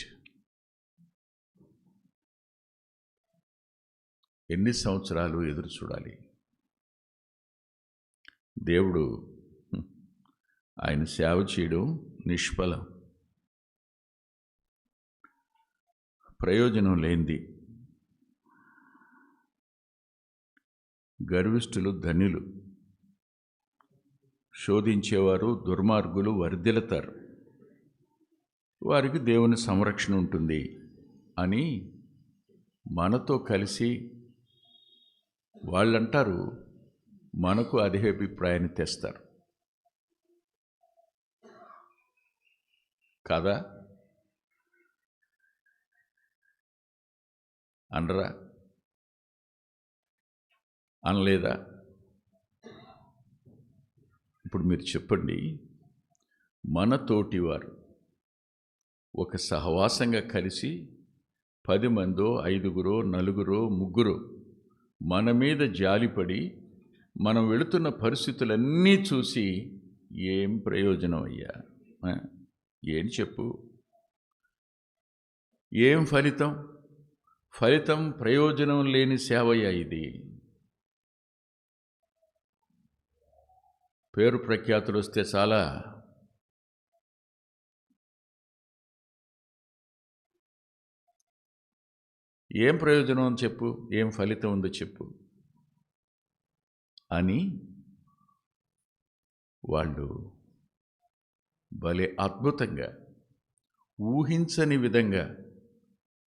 [SPEAKER 1] ఎన్ని సంవత్సరాలు ఎదురు చూడాలి? దేవుడు ఆయన సేవ చేయడం నిష్ఫలం, ప్రయోజనం లేనిది. గర్విష్ఠులు ధన్యులు, శోధించేవారు దుర్మార్గులు వర్ధిల్లుతారు, వారికి దేవుని సంరక్షణ ఉంటుంది అని మనతో కలిసి వాళ్ళంటారు. మనకు అదే అభిప్రాయాన్ని తెస్తారు కదా? అనరా? అనలేదా? ఇప్పుడు మీరు చెప్పండి, మన తోటివారు ఒక సహవాసంగా కలిసి 10 మందో 5గురో 4గురో 3గురో మన మీద జాలిపడి మనం వెళుతున్న పరిస్థితులన్నీ చూసి ఏం ప్రయోజనం అయ్యా? ఏం చెప్పు? ఏం ఫలితం? ఫలితం ప్రయోజనం లేని సేవయ్యా ఇది. పేరు ప్రఖ్యాతులు వస్తే చాలా. ఏం ప్రయోజనం అని చెప్పు, ఏం ఫలితం ఉందో చెప్పు అని వాళ్ళు భలే అద్భుతంగా, ఊహించని విధంగా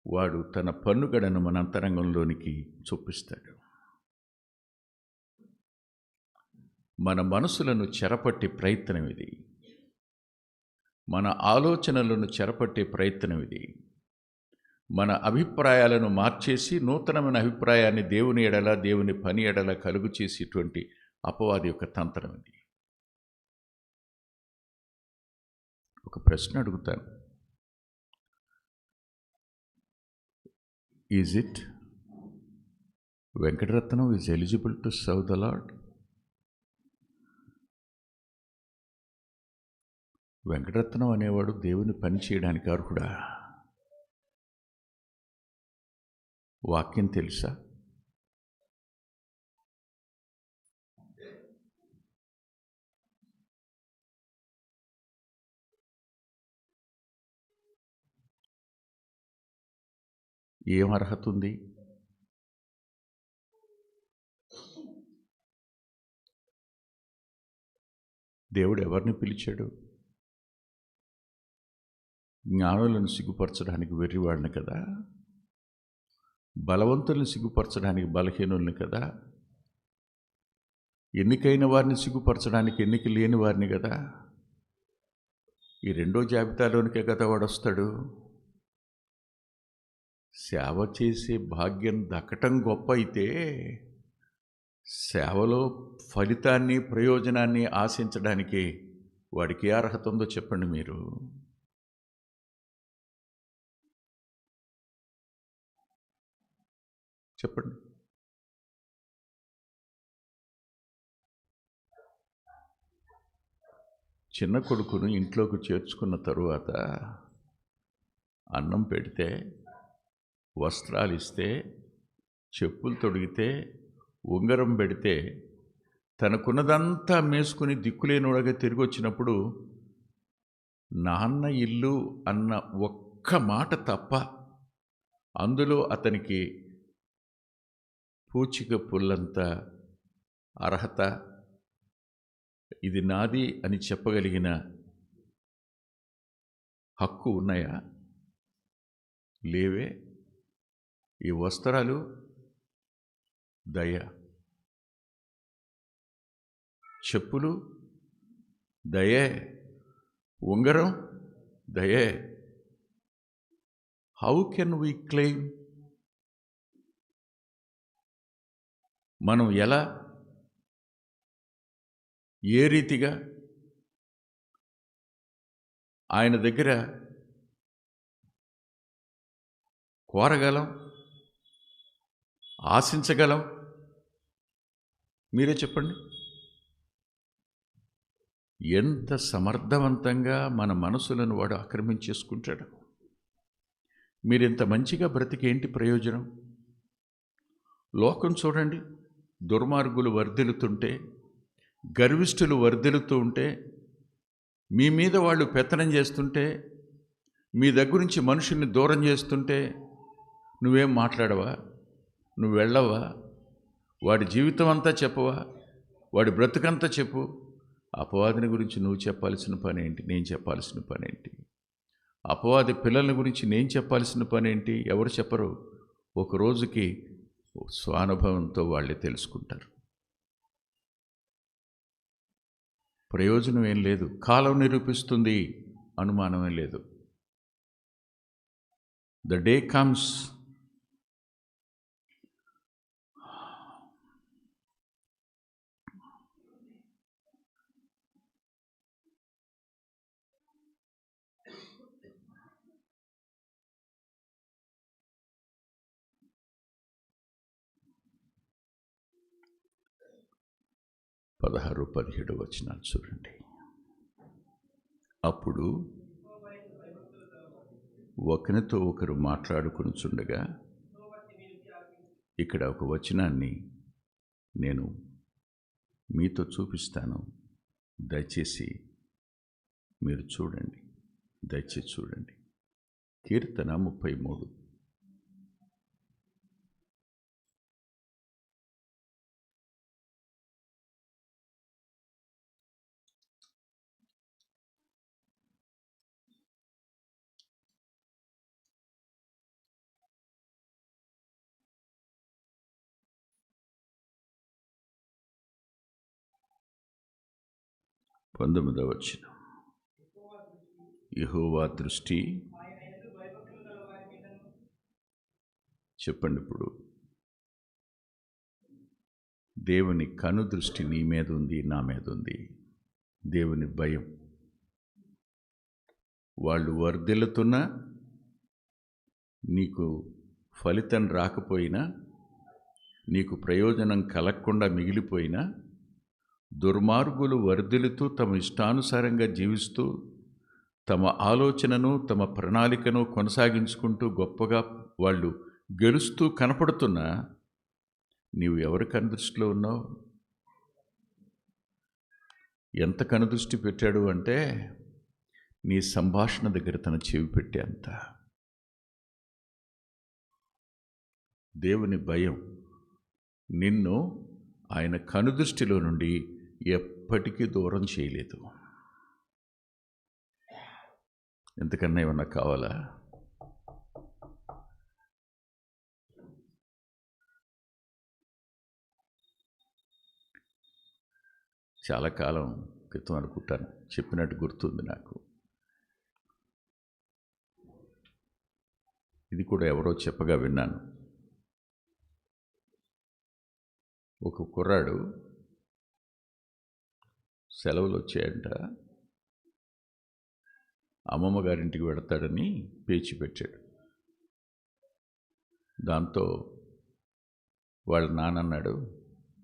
[SPEAKER 1] వాడు తన పన్నుగడను మన అంతరంగంలోనికి చొప్పిస్తాడు. మన మనసులను చెరపట్టే ప్రయత్నం ఇది, మన ఆలోచనలను చెరపట్టే ప్రయత్నం ఇది. మన అభిప్రాయాలను మార్చేసి నూతనమైన అభిప్రాయాన్ని దేవుని ఎడల, దేవుని పని ఎడల కలుగు చేసేటువంటి అపవాది యొక్క తంత్రం ఇది. ఒక ప్రశ్న అడుగుతాను, is it Venkataratnam is eligible to serve the lord? Venkataratnam అనేవాడు దేవుని పని చేయడానికి అర్హుడా? వాక్యం తెలుసా? ఏం అర్హత ఉంది? దేవుడు ఎవరిని పిలిచాడు? జ్ఞానులను సిగ్గుపరచడానికి వెర్రివాడిని కదా, బలవంతులను సిగ్గుపరచడానికి బలహీనుల్ని కదా, ఎన్నికైన వారిని సిగ్గుపరచడానికి ఎన్నిక లేని వారిని కదా. ఈ రెండో జాబితాలోనికే కదా వాడు వస్తాడు. సేవ చేసే భాగ్యం దక్కటం గొప్ప అయితే, సేవలో ఫలితాన్ని ప్రయోజనాన్ని ఆశించడానికి వాడికి ఏ అర్హత ఉందో చెప్పండి మీరు. చెప్పండి. చిన్న కొడుకును ఇంట్లోకి చేర్చుకున్న తరువాత అన్నం పెడితే, వస్త్రాలు ఇస్తే, చెప్పులు తొడిగితే, ఉంగరం పెడితే, తనకున్నదంతా మేసుకుని దిక్కులేనివాడుగా తిరిగి వచ్చినప్పుడు నాన్న ఇల్లు అన్న ఒక్క మాట తప్ప అందులో అతనికి పూచిక పుల్లంత అర్హత, ఇది నాది అని చెప్పగలిగిన హక్కు ఉన్నాయా? లేవే. ఈ వస్త్రాలు దయ, చెప్పులు దయే, ఉంగరం దయే. How can we claim? మనం ఎలా, ఏ రీతిగా ఆయన దగ్గర కోరగలం, ఆశించగలం? మీరే చెప్పండి. ఎంత సమర్థవంతంగా మన మనసులను వాడు ఆక్రమించేసుకుంటాడు. మీరింత మంచిగా బ్రతికేంటి ప్రయోజనం? లోకం చూడండి, దుర్మార్గులు వర్ధిల్లుతుంటే, గర్విష్ఠులు వర్ధిల్లుతూ ఉంటే, మీ మీద వాళ్ళు పెత్తనం చేస్తుంటే, మీ దగ్గర నుంచి మనుషుల్ని దూరం చేస్తుంటే నువ్వేం మాట్లాడవా? నువ్వు వెళ్ళవా? వాడి జీవితం అంతా చెప్పవా? వాడి బ్రతుకంతా చెప్పు. అపవాదిని గురించి నువ్వు చెప్పాల్సిన పని ఏంటి? నేను చెప్పాల్సిన పని ఏంటి? అపవాది పిల్లల గురించి నేను చెప్పాల్సిన పని ఏంటి? ఎవరు చెప్పరు. ఒక రోజుకి స్వానుభవంతో వాళ్ళే తెలుసుకుంటారు. ప్రయోజనం ఏం లేదు, కాలం నిరూపిస్తుంది, అనుమానమే లేదు. ద డే కమ్స్, పదహారు 17 వచనాలు చూడండి. అప్పుడు ఒకరితో ఒకరు మాట్లాడుకునిచుండగా, ఇక్కడ ఒక వచనాన్ని నేను మీతో చూపిస్తాను. దయచేసి మీరు చూడండి. దయచేసి చూడండి. కీర్తన 33. పంతొమ్మిదవ వచనం. యెహోవా దృష్టి, చెప్పండి ఇప్పుడు, దేవుని కను దృష్టి నీ మీద ఉంది, నా మీద ఉంది. దేవుని భయం. వాళ్ళు వర్ధిల్లుతున్నా, నీకు ఫలితం రాకపోయినా, నీకు ప్రయోజనం కలగకుండా మిగిలిపోయినా, దుర్మార్గులు వర్ధిల్లుతూ తమ ఇష్టానుసారంగా జీవిస్తూ తమ ఆలోచనను తమ ప్రణాళికను కొనసాగించుకుంటూ గొప్పగా వాళ్ళు గెలుస్తూ కనపడుతున్నా, నీవు ఎవరి కనుదృష్టిలో ఉన్నావు? ఎంత కనుదృష్టి పెట్టాడు అంటే, నీ సంభాషణ దగ్గర తన చెవి పెట్టే అంత. దేవుని భయం నిన్ను ఆయన కనుదృష్టిలో నుండి ఎప్పటికీ దూరం చేయలేదు. ఎంతకన్నా ఏమన్నా కావాలా? చాలా కాలం క్రితం అనుకుంటాను, చెప్పినట్టు గుర్తుంది నాకు. ఇది కూడా ఎవరో చెప్పగా విన్నాను. ఒక కుర్రాడు సెలవులు వచ్చాయంట, అమ్మమ్మ గారింటికి వెడతాడని పేచి పెట్టాడు. దాంతో వాళ్ళ నాన్న అన్నాడు,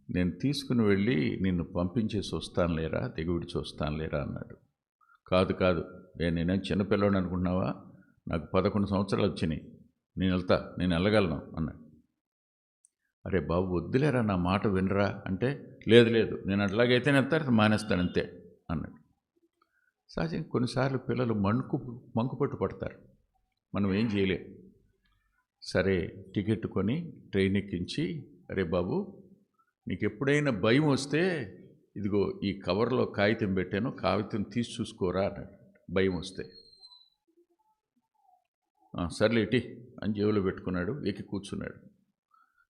[SPEAKER 1] నేను తీసుకుని వెళ్ళి నిన్ను పంపించేసి వస్తాను లేరా, దిగువిడిచి వస్తాను లేరా అన్నాడు. కాదు కాదు, నేనేం చిన్నపిల్లవాడిని అనుకుంటున్నావా? నాకు 11 సంవత్సరాలు వచ్చినాయి, నేను వెళ్ళగలను అన్నాడు. అరే బాబు వద్దులేరా, నా మాట వినరా అంటే, లేదు లేదు, నేను అట్లాగైతే వెళ్తాను, మానేస్తాను అంతే అన్నాడు. సహజంగా కొన్నిసార్లు పిల్లలు మంకుపట్టు పడతారు, మనం ఏం చేయలేం. సరే టికెట్ కొని ట్రైన్ ఎక్కించి, అరే బాబు నీకు ఎప్పుడైనా భయం వస్తే ఇదిగో ఈ కవర్లో కాగితం పెట్టాను, కాగితం తీసి చూసుకోరా అన్నాడు. భయం వస్తే సర్లే ఇటీ అని జేబులో పెట్టుకున్నాడు, ఎక్కి కూర్చున్నాడు.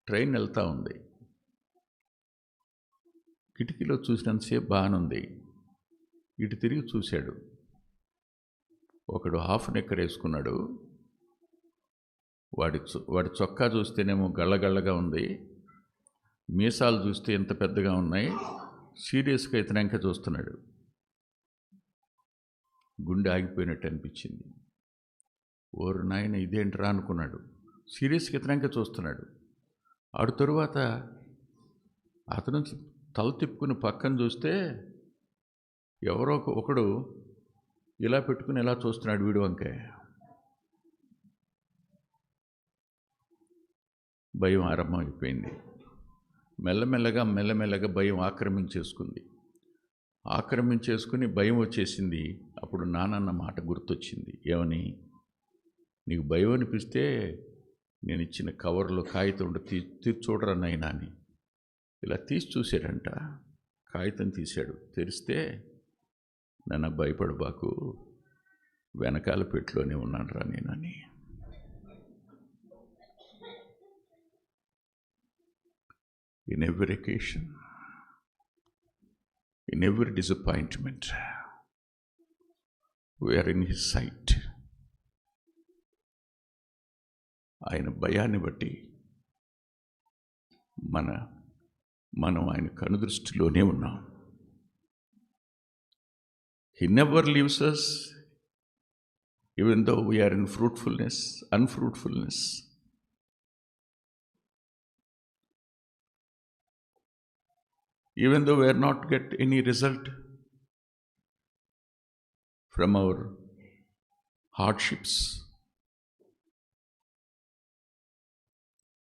[SPEAKER 1] ట్రైన్ వెళ్తూ ఉంది. కిటికీలో చూసినంతసేపు బాగానుంది. ఇటు తిరిగి చూశాడు. ఒకడు హాఫ్ నెక్కర్ వేసుకున్నాడు. వాడి చొక్కా చూస్తేనేమో గళ్ళగళ్ళగా ఉంది, మీసాలు చూస్తే ఎంత పెద్దగా ఉన్నాయి. సీరియస్గా ఇతనంక చూస్తున్నాడు. గుండె ఆగిపోయినట్టు అనిపించింది. ఓరు నాయన ఇదేంట్రా అనుకున్నాడు. సీరియస్గా ఇతనంక చూస్తున్నాడు. ఆడు తరువాత అతను తల తిప్పుకుని పక్కన చూస్తే ఎవరో ఒకడు ఇలా పెట్టుకుని ఎలా చూస్తున్నాడు వీడి వంకాయ. భయం ఆరంభమైపోయింది. మెల్లమెల్లగా భయం ఆక్రమించేసుకుని భయం వచ్చేసింది. అప్పుడు నాన్న మాట గుర్తొచ్చింది. ఏమని? నీకు భయం అనిపిస్తే నేను ఇచ్చిన కవర్లో కాగితం తీసి చూడరా నాయనా అని. ఇలా తీసి చూశాడంట. కాగితం తీశాడు. తెరిస్తే, నాన్న భయపడు బాకు, వెనకాల పెట్టులోనే ఉన్నాను రా నేనని. In every occasion, in every disappointment, we are in His sight. ఆయన భయాన్ని బట్టి మనం ఆయన కనుదృష్టిలోనే ఉన్నాం. He never leaves us even though we are in unfruitfulness. Even though we are not get any result from our hardships.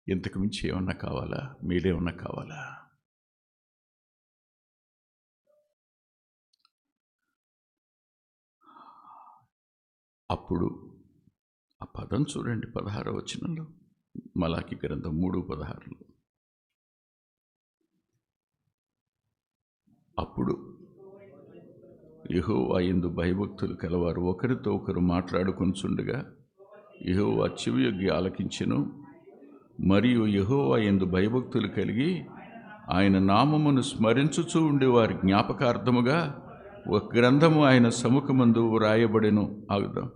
[SPEAKER 1] ఇంతకు మించి ఏమన్నా కావాలా? మీరేమన్నా కావాలా? అప్పుడు ఆ పదం చూడండి, 16వ వచనంలో, మలాకి గ్రంథం 3:16. అప్పుడు యెహోవా యందు భయభక్తులు కలవారు ఒకరితో ఒకరు మాట్లాడుకొనుచుండగా యెహోవా చెవియొగ్గి ఆలకించెను. మరియు యెహోవా యందు భయభక్తులు కలిగి ఆయన నామమును స్మరించుచూ ఉండేవారి జ్ఞాపకార్థముగా ఒక గ్రంథము ఆయన సముఖమందు వ్రాయబడెను. ఆగుదాం.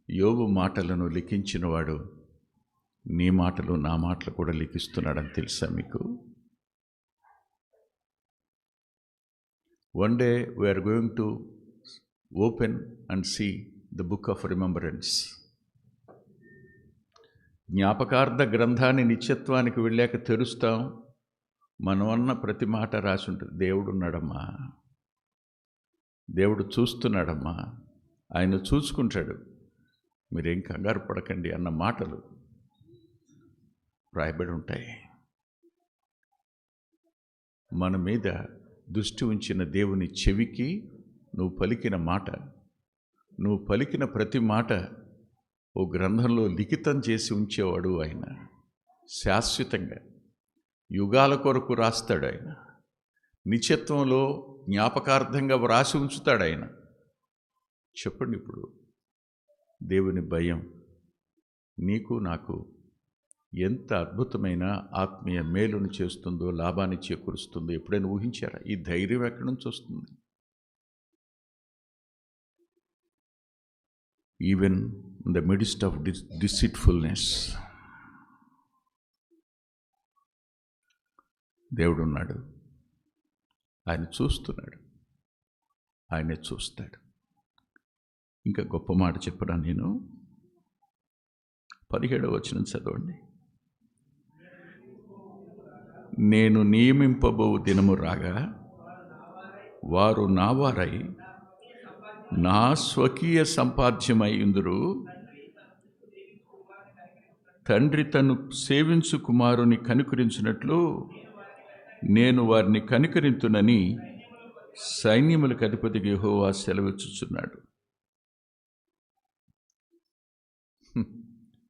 [SPEAKER 1] యోబు మాటలను లిఖించినవాడు నీ మాటలు నా మాటలు కూడా లిఖిస్తున్నాడని తెలుసా మీకు? One day we are going to open and see the book of remembrance. జ్ఞాపకార్థ గ్రంథాన్ని నిత్యత్వానికి వెళ్ళాక తెరుస్తాం. మనం అన్న ప్రతి మాట రాసి ఉంటుంది. దేవుడు ఉన్నాడమ్మా, దేవుడు చూస్తున్నాడమ్మా, ఆయన చూసుకుంటాడు, మీరేం కంగారు పడకండి అన్న మాటలు రాయబడి ఉంటాయి. మన మీద దృష్టి ఉంచిన దేవుని చెవికి నువ్వు పలికిన ప్రతి మాట ఓ గ్రంథంలో లిఖితం చేసి ఉంచేవాడు ఆయన. శాశ్వతంగా యుగాల కొరకు రాస్తాడు ఆయన. నిత్యత్వంలో జ్ఞాపకార్థంగా వ్రాసి ఉంచుతాడు ఆయన. చెప్పండి, ఇప్పుడు దేవుని భయం నీకు నాకు ఎంత అద్భుతమైన ఆత్మీయ మేలును చేస్తుందో, లాభాన్ని చేకూరుస్తుందో ఎప్పుడైనా ఊహించారా? ఈ ధైర్యం ఎక్కడి నుంచి వస్తుంది? Even in the midst of డిసీట్ఫుల్నెస్ దేవుడు ఉన్నాడు. ఆయన చూస్తున్నాడు, ఆయనే చూస్తాడు. ఇంకా గొప్ప మాట చెప్పరా నేను? 17వ వచనం చదవండి. నేను నియమింపబో దినము రాగా వారు నావారై నా స్వకీయ సంపాద్యమై ఉందురు. తండ్రి తను సేవించు కుమారుని కనికరించినట్లు నేను వారిని కనికరింతునని సైన్యములకు అధిపతికి యెహోవా సెలవిచ్చుచున్నాడు.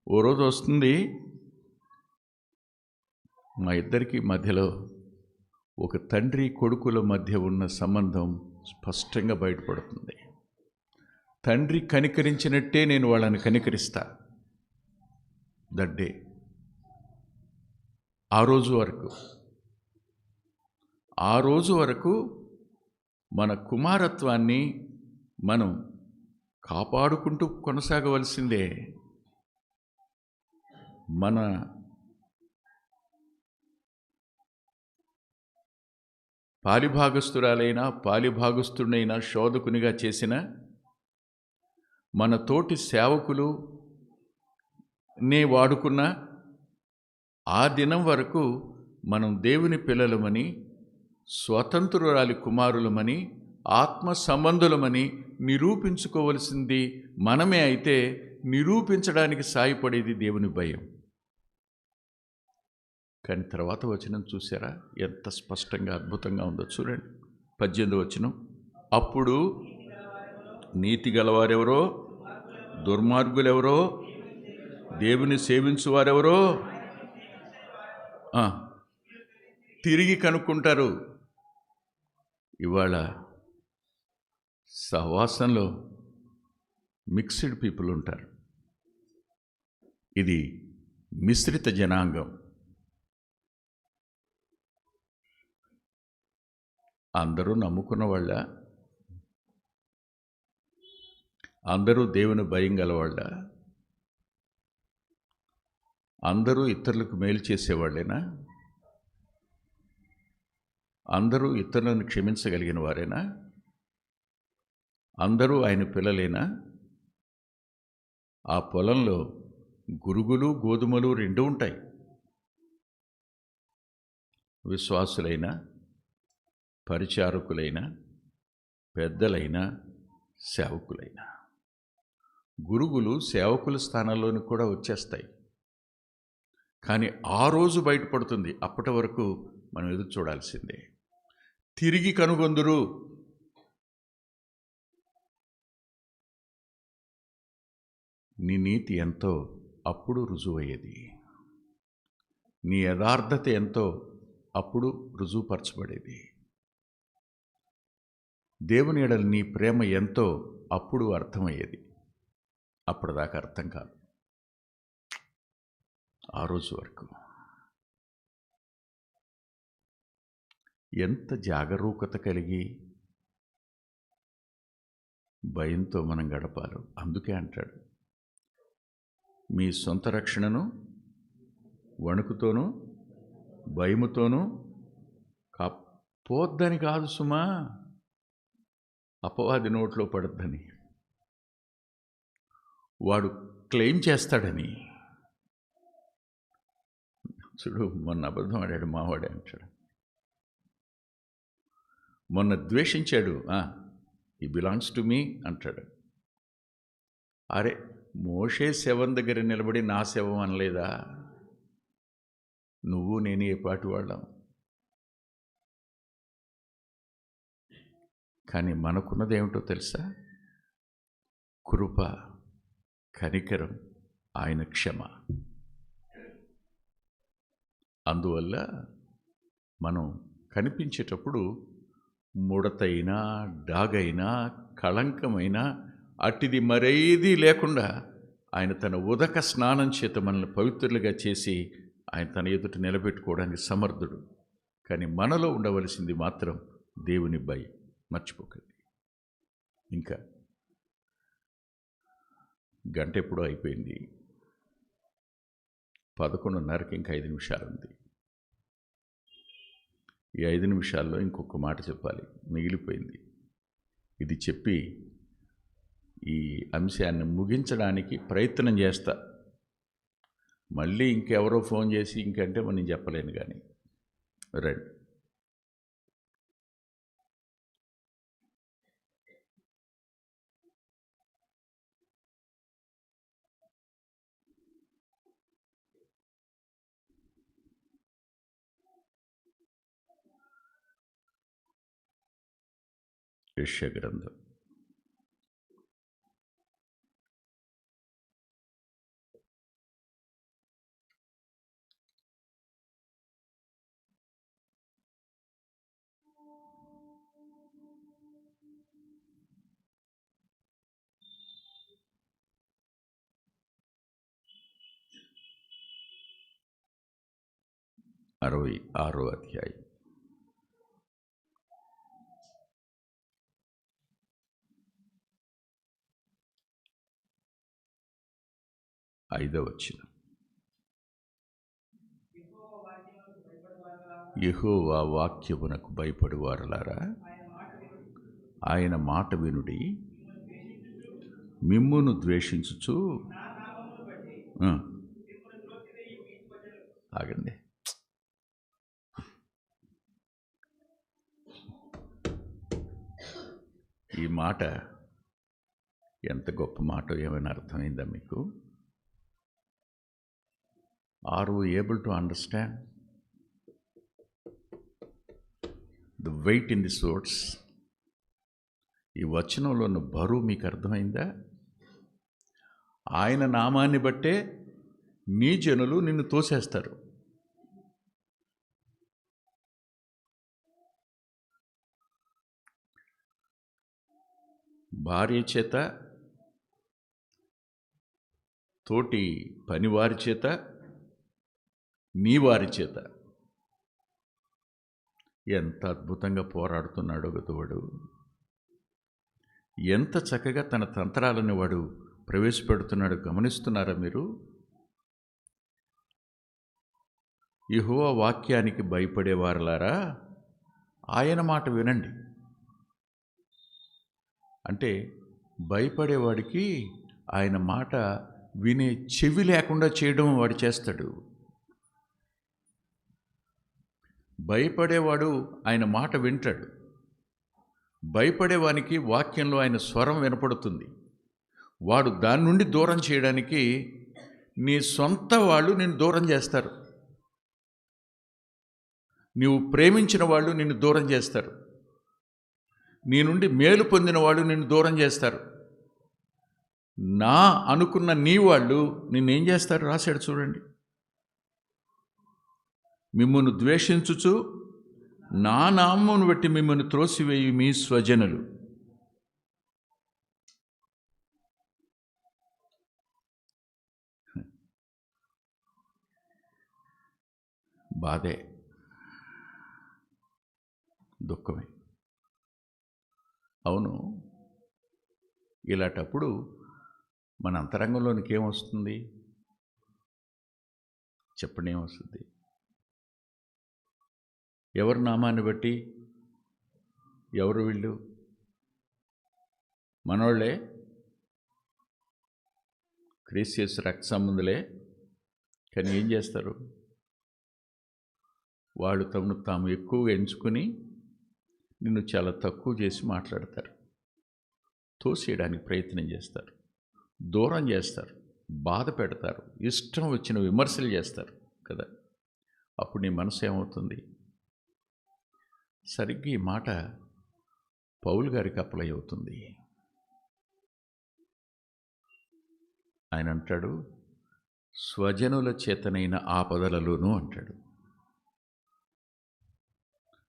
[SPEAKER 1] ఓ రోజు వస్తుంది, మా ఇద్దరికి మధ్యలో ఒక తండ్రి కొడుకుల మధ్య ఉన్న సంబంధం స్పష్టంగా బయటపడుతుంది. తండ్రి కనికరించినట్టే నేను వాళ్ళని కనికరిస్తా. దట్ డే, ఆ రోజు వరకు మన కుమారత్వాన్ని మనం కాపాడుకుంటూ కొనసాగవలసిందే. మన పాలిభాగస్తుడైనా శోధకునిగా చేసిన మన తోటి సేవకులు వాడుకున్న ఆ దినం వరకు మనం దేవుని పిల్లలమని, స్వతంత్రురాలి కుమారులమని, ఆత్మ సంబంధులమని నిరూపించుకోవలసింది మనమే. అయితే నిరూపించడానికి సాయపడేది దేవుని భయం. కానీ తర్వాత వచనం చూసారా ఎంత స్పష్టంగా అద్భుతంగా ఉందో చూడండి. 18వ వచనం, అప్పుడు నీతి గలవారెవరో, దుర్మార్గులెవరో, దేవుని సేవించువారెవరో తిరిగి కనుక్కుంటారు. ఇవాళ సహవాసంలో మిక్స్డ్ పీపుల్ ఉంటారు. ఇది మిశ్రిత జనాంగం. అందరూ నమ్ముకున్న వాళ్ళ, అందరూ దేవుని భయం గలవాళ్ళ, అందరూ ఇతరులకు మేలు చేసేవాళ్ళేనా? అందరూ ఇతరులను క్షమించగలిగిన వారేనా? అందరూ ఆయన పిల్లలేనా? ఆ పొలంలో గురుగులు గోధుమలు రెండు ఉంటాయి. విశ్వాసులైన, పరిచారకులైన, పెద్దలైన, సేవకులైన. గురుగులు సేవకుల స్థానంలోని కూడా వచ్చేస్తాయి. కానీ ఆ రోజు బయటపడుతుంది. అప్పటి వరకు మనం ఎదురు చూడాల్సిందే. తిరిగి కనుగొందురు. నీ నీతి ఎంతో అప్పుడు రుజువయ్యేది. నీ యథార్థత ఎంతో అప్పుడు రుజువుపరచబడేది. దేవుని ఎడల నీ ప్రేమ ఎంతో అప్పుడు అర్థమయ్యేది. అప్పటిదాకా అర్థం కాదు. ఆ రోజు వరకు ఎంత జాగరూకత కలిగి భయంతో మనం గడపాలి. అందుకే అంటాడు, మీ సొంత రక్షణను వణుకుతోనూ భయముతోనూ పోద్దని కాదు సుమా, అపవాది నోట్లో పడద్దని, వాడు క్లెయిమ్ చేస్తాడని. చూడు, మొన్న అబద్ధం ఆడాడు మావాడే అంటాడు, మొన్న ద్వేషించాడు, ఈ బిలాంగ్స్ టు మీ అంటాడు. అరే, మోషే శవం దగ్గర నిలబడి నా శవం అనలేదా? నువ్వు నేను ఏ పాటి వాళ్ళం? కానీ మనకున్నదేమిటో తెలుసా? కృప, కనికరం, ఆయన క్షమ. అందువల్ల మనం కనిపించేటప్పుడు ముడతైనా, డాగైనా, కళంకమైనా అట్టిది మరేది లేకుండా ఆయన తన ఉదక స్నానం చేత మనల్ని పవిత్రులుగా చేసి ఆయన తన ఎదుట నిలబెట్టుకోవడానికి సమర్థుడు. కానీ మనలో ఉండవలసింది మాత్రం దేవుని భయం. మర్చిపోకండి. ఇంకా గంట ఎప్పుడో అయిపోయింది. 11:30కి ఇంకా 5 నిమిషాలు ఉంది. ఈ 5 నిమిషాల్లో ఇంకొక మాట చెప్పాలి, మిగిలిపోయింది. ఇది చెప్పి ఈ అంశాన్ని ముగించడానికి ప్రయత్నం చేస్తా. మళ్ళీ ఇంకెవరో ఫోన్ చేసి ఇంకంటే నేను చెప్పలేను. కానీ రండి. యెషయా గ్రంథం 66వ అధ్యాయం. ఐదవ వచనం. యెహోవా వాక్యమునకు భయపడువారలారా, ఆయన మాట వినుడి. మిమ్మును ద్వేషించుచు, ఆగండి, ఈ మాట ఎంత గొప్ప మాట! ఏమైనా అర్థమైందా మీకు? Are we able to understand the weight in this words? ఈ వచనంలో ఉన్న బరువు మీకు అర్థమైందా? ఆయన నామాన్ని బట్టే నీ జనులు నిన్ను తోసేస్తారు. భార్య చేత, తోటి పనివారి చేత, నీ వారి చేత ఎంత అద్భుతంగా పోరాడుతున్నాడో గదువాడు! ఎంత చక్కగా తన తంత్రాలను వాడు ప్రవేశపెడుతున్నాడు గమనిస్తున్నారా మీరు? యెహోవా వాక్యానికి భయపడేవారలారా, ఆయన మాట వినండి. అంటే భయపడేవాడికి ఆయన మాట వినే చెవి లేకుండా చేయడం వాడు చేస్తాడు. భయపడేవాడు ఆయన మాట వింటాడు. భయపడేవానికి వాక్యంలో ఆయన స్వరం వినపడుతుంది. వాడు దాని నుండి దూరం చేయడానికి నీ సొంత వాళ్ళు నిన్ను దూరం చేస్తారు. నీవు ప్రేమించిన వాళ్ళు నిన్ను దూరం చేస్తారు. నీ నుండి మేలు పొందిన వాళ్ళు నిన్ను దూరం చేస్తారు. నా అనుకున్న నీ వాళ్ళు నిన్నేం చేస్తారు? రాశాడు చూడండి. మిమ్మును ద్వేషించుచు నా నామమును బట్టి మిమ్మల్ని త్రోసివేయి మీ స్వజనులు. బాధే, దుఃఖమే. అవును, ఇలాంటప్పుడు మన అంతరంగంలోనికి ఏమొస్తుంది చెప్పండి? ఏమొస్తుంది? ఎవరి నామాన్ని బట్టి? ఎవరు వీళ్ళు? మనోళ్ళే, క్రీస్తు రక్త సంబంధులే. కానీ ఏం చేస్తారు? వాళ్ళు తమను తాము ఎక్కువగా ఎంచుకుని నిన్ను చాలా తక్కువ చేసి మాట్లాడతారు. తోసేయడానికి ప్రయత్నం చేస్తారు, దూరం చేస్తారు, బాధ పెడతారు, ఇష్టం వచ్చిన విమర్శలు చేస్తారు కదా. అప్పుడు నీ మనసు ఏమవుతుంది? సరిగ్గా ఈ మాట పౌలు గారికి అప్లై అవుతుంది. ఆయన అంటాడు, స్వజనుల చేతనైన ఆపదలలోనూ అంటాడు.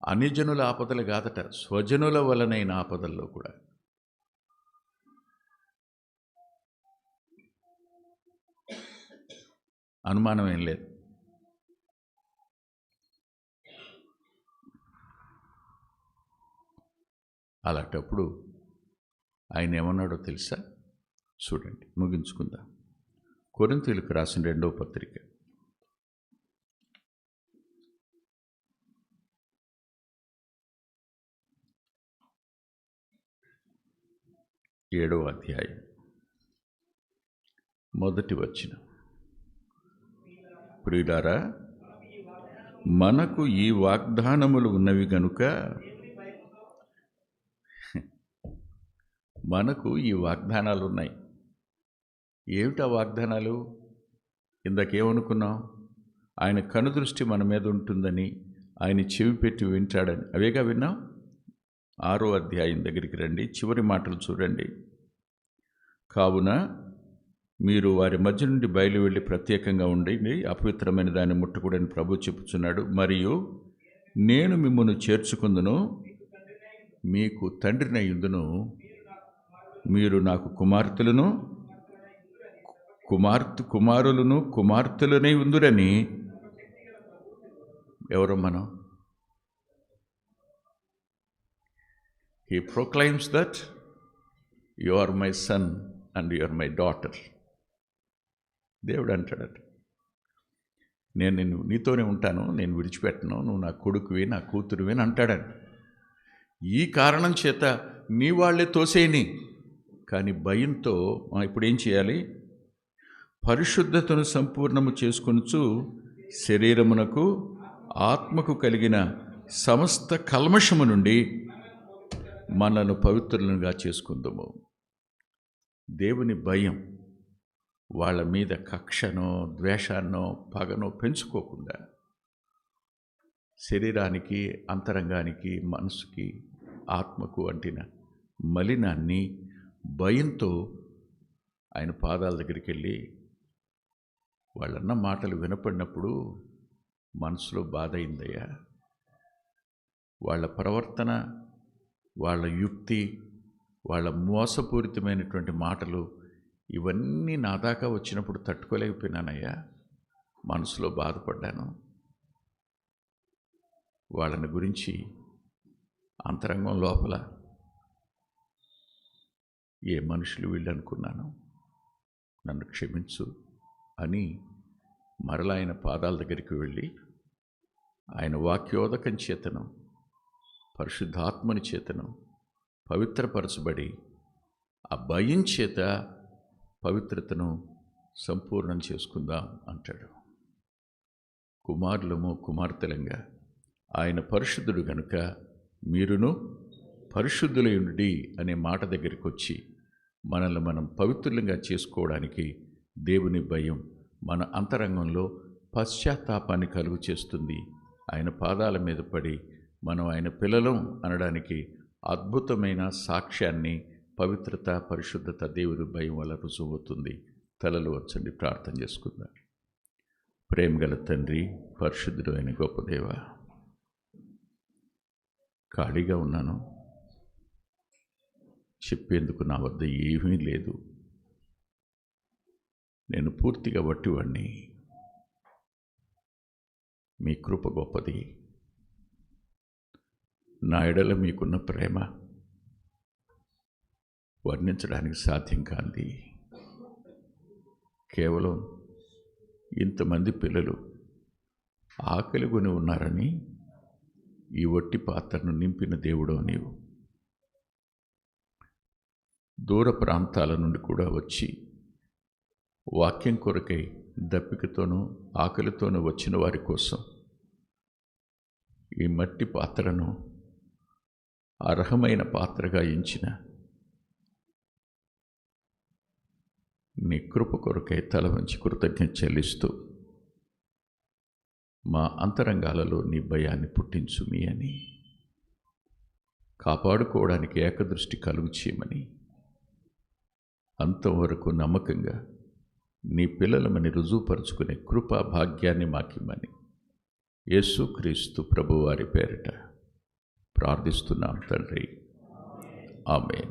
[SPEAKER 1] అన్యజనుల ఆపదలు కాదట, స్వజనుల వలనైన ఆపదల్లో కూడా. అనుమానం ఏం లేదు. అలాంటప్పుడు ఆయన ఏమన్నాడో తెలుసా? చూడండి, ముగించుకుందాం. కొరింథీయులకు రాసిన 2వ పత్రిక 7వ అధ్యాయం 1వ వచనం. ప్రియులారా, మనకు ఈ వాగ్దానములు ఉన్నవి గనుక, మనకు ఈ వాగ్దానాలు ఉన్నాయి. ఏమిటా వాగ్దానాలు? ఇందాకేమనుకున్నాం? ఆయన కనుదృష్టి మన మీద ఉంటుందని, ఆయన చెవి పెట్టి వింటాడని. అవేగా విన్నాం. 6వ అధ్యాయం దగ్గరికి రండి, చివరి మాటలు చూడండి. కావున మీరు వారి మధ్య నుండి బయలు వెళ్ళి ప్రత్యేకంగా ఉండండి, అపవిత్రమైన దాన్ని ముట్టకూడని ప్రభు చెప్పుచున్నాడు. మరియు నేను మిమ్మల్ని చేర్చుకుందును, మీకు తండ్రినయ్యుందును, మీరు నాకు కుమార్తెలను కుమారులను కుమార్తెలనే ఉందురని. ఎవరు మనం? He proclaims that you are my son and you are my daughter. దేవుడు అంటాడట, నేను నీతోనే ఉంటాను, నేను విడిచిపెట్టను, నువ్వు నా కొడుకువి, నా కూతురువి అని అంటాడని. ఈ కారణం చేత నీ వాళ్ళే తోసేయని. కానీ భయంతో మనం ఇప్పుడు ఏం చేయాలి? పరిశుద్ధతను సంపూర్ణము చేసుకొనుచు శరీరమునకు ఆత్మకు కలిగిన సమస్త కల్మషము నుండి మనను పవిత్రులుగా చేసుకుందాము. దేవుని భయం వాళ్ళ మీద కక్షనో ద్వేషాన్నో పగనో పెంచుకోకుండా శరీరానికి అంతరంగానికి మనసుకి ఆత్మకు అంటిన మలినాన్ని భయంతో ఆయన పాదాల దగ్గరికి వెళ్ళి వాళ్ళన్న మాటలు వినపడినప్పుడు మనసులో బాధ అయిందయ్యా. వాళ్ళ ప్రవర్తన, వాళ్ళ యుక్తి, వాళ్ళ మోసపూరితమైనటువంటి మాటలు ఇవన్నీ నా దాకా వచ్చినప్పుడు తట్టుకోలేకపోయినానయ్యా. మనసులో బాధపడ్డాను. వాళ్ళని గురించి అంతరంగం లోపల ఏ మనుషులు వీళ్ళు అనుకున్నాను, నన్ను క్షమించు అని మరలా ఆయన పాదాల దగ్గరికి వెళ్ళి ఆయన వాక్యోదకం చేతను పరిశుద్ధాత్మని చేతను పవిత్రపరచబడి ఆ భయం చేత పవిత్రతను సంపూర్ణం చేసుకుందాం అంటాడు. కుమారులము కుమార్తెలంగా ఆయన పరిశుద్ధుడు గనుక మీరును పరిశుద్ధులయుండి అనే మాట దగ్గరికి వచ్చి మనల్ని మనం పవిత్రులంగా చేసుకోవడానికి దేవుని భయం మన అంతరంగంలో పశ్చాత్తాపాన్ని కలుగు చేస్తుంది. ఆయన పాదాల మీద పడి మనం ఆయన పిల్లలం అనడానికి అద్భుతమైన సాక్ష్యాన్ని పవిత్రత పరిశుద్ధత దేవుని భయం వల్ల రుజువుతుంది. తలలు వచ్చండి, ప్రార్థన చేసుకుందాం. ప్రేమగల తండ్రి, పరిశుద్ధుడు అయిన గొప్ప దేవ, ఖాళీగా ఉన్నాను, చెప్పేందుకు నా వద్ద ఏమీ లేదు. నేను పూర్తిగా వట్టివాణ్ణి. మీ కృప గొప్పది. నా ఎడల మీకున్న ప్రేమ వర్ణించడానికి సాధ్యం కాంది. కేవలం ఇంతమంది పిల్లలు ఆకలిగొని ఉన్నారని ఈ వట్టి పాత్రను నింపిన దేవుడో నీవు. దూర ప్రాంతాల నుండి కూడా వచ్చి వాక్యం కొరకై దప్పికతోనూ ఆకలితోనూ వచ్చిన వారి కోసం ఈ మట్టి పాత్రను అర్హమైన పాత్రగా ఎంచిన నీ కృప కొరకై తల వంచి కృతజ్ఞత చెల్లిస్తూ మా అంతరంగాలలో నీ భయాన్ని పుట్టించుమి అని, కాపాడుకోవడానికి ఏకదృష్టి కలుగు చేయమని, అంతవరకు నమ్మకంగా నీ పిల్లలమని రుజువుపరుచుకునే కృపా భాగ్యాన్ని మాకిమ్మని యేసుక్రీస్తు ప్రభువారి పేరిట ప్రార్థిస్తున్నాం తండ్రి. ఆమేన్.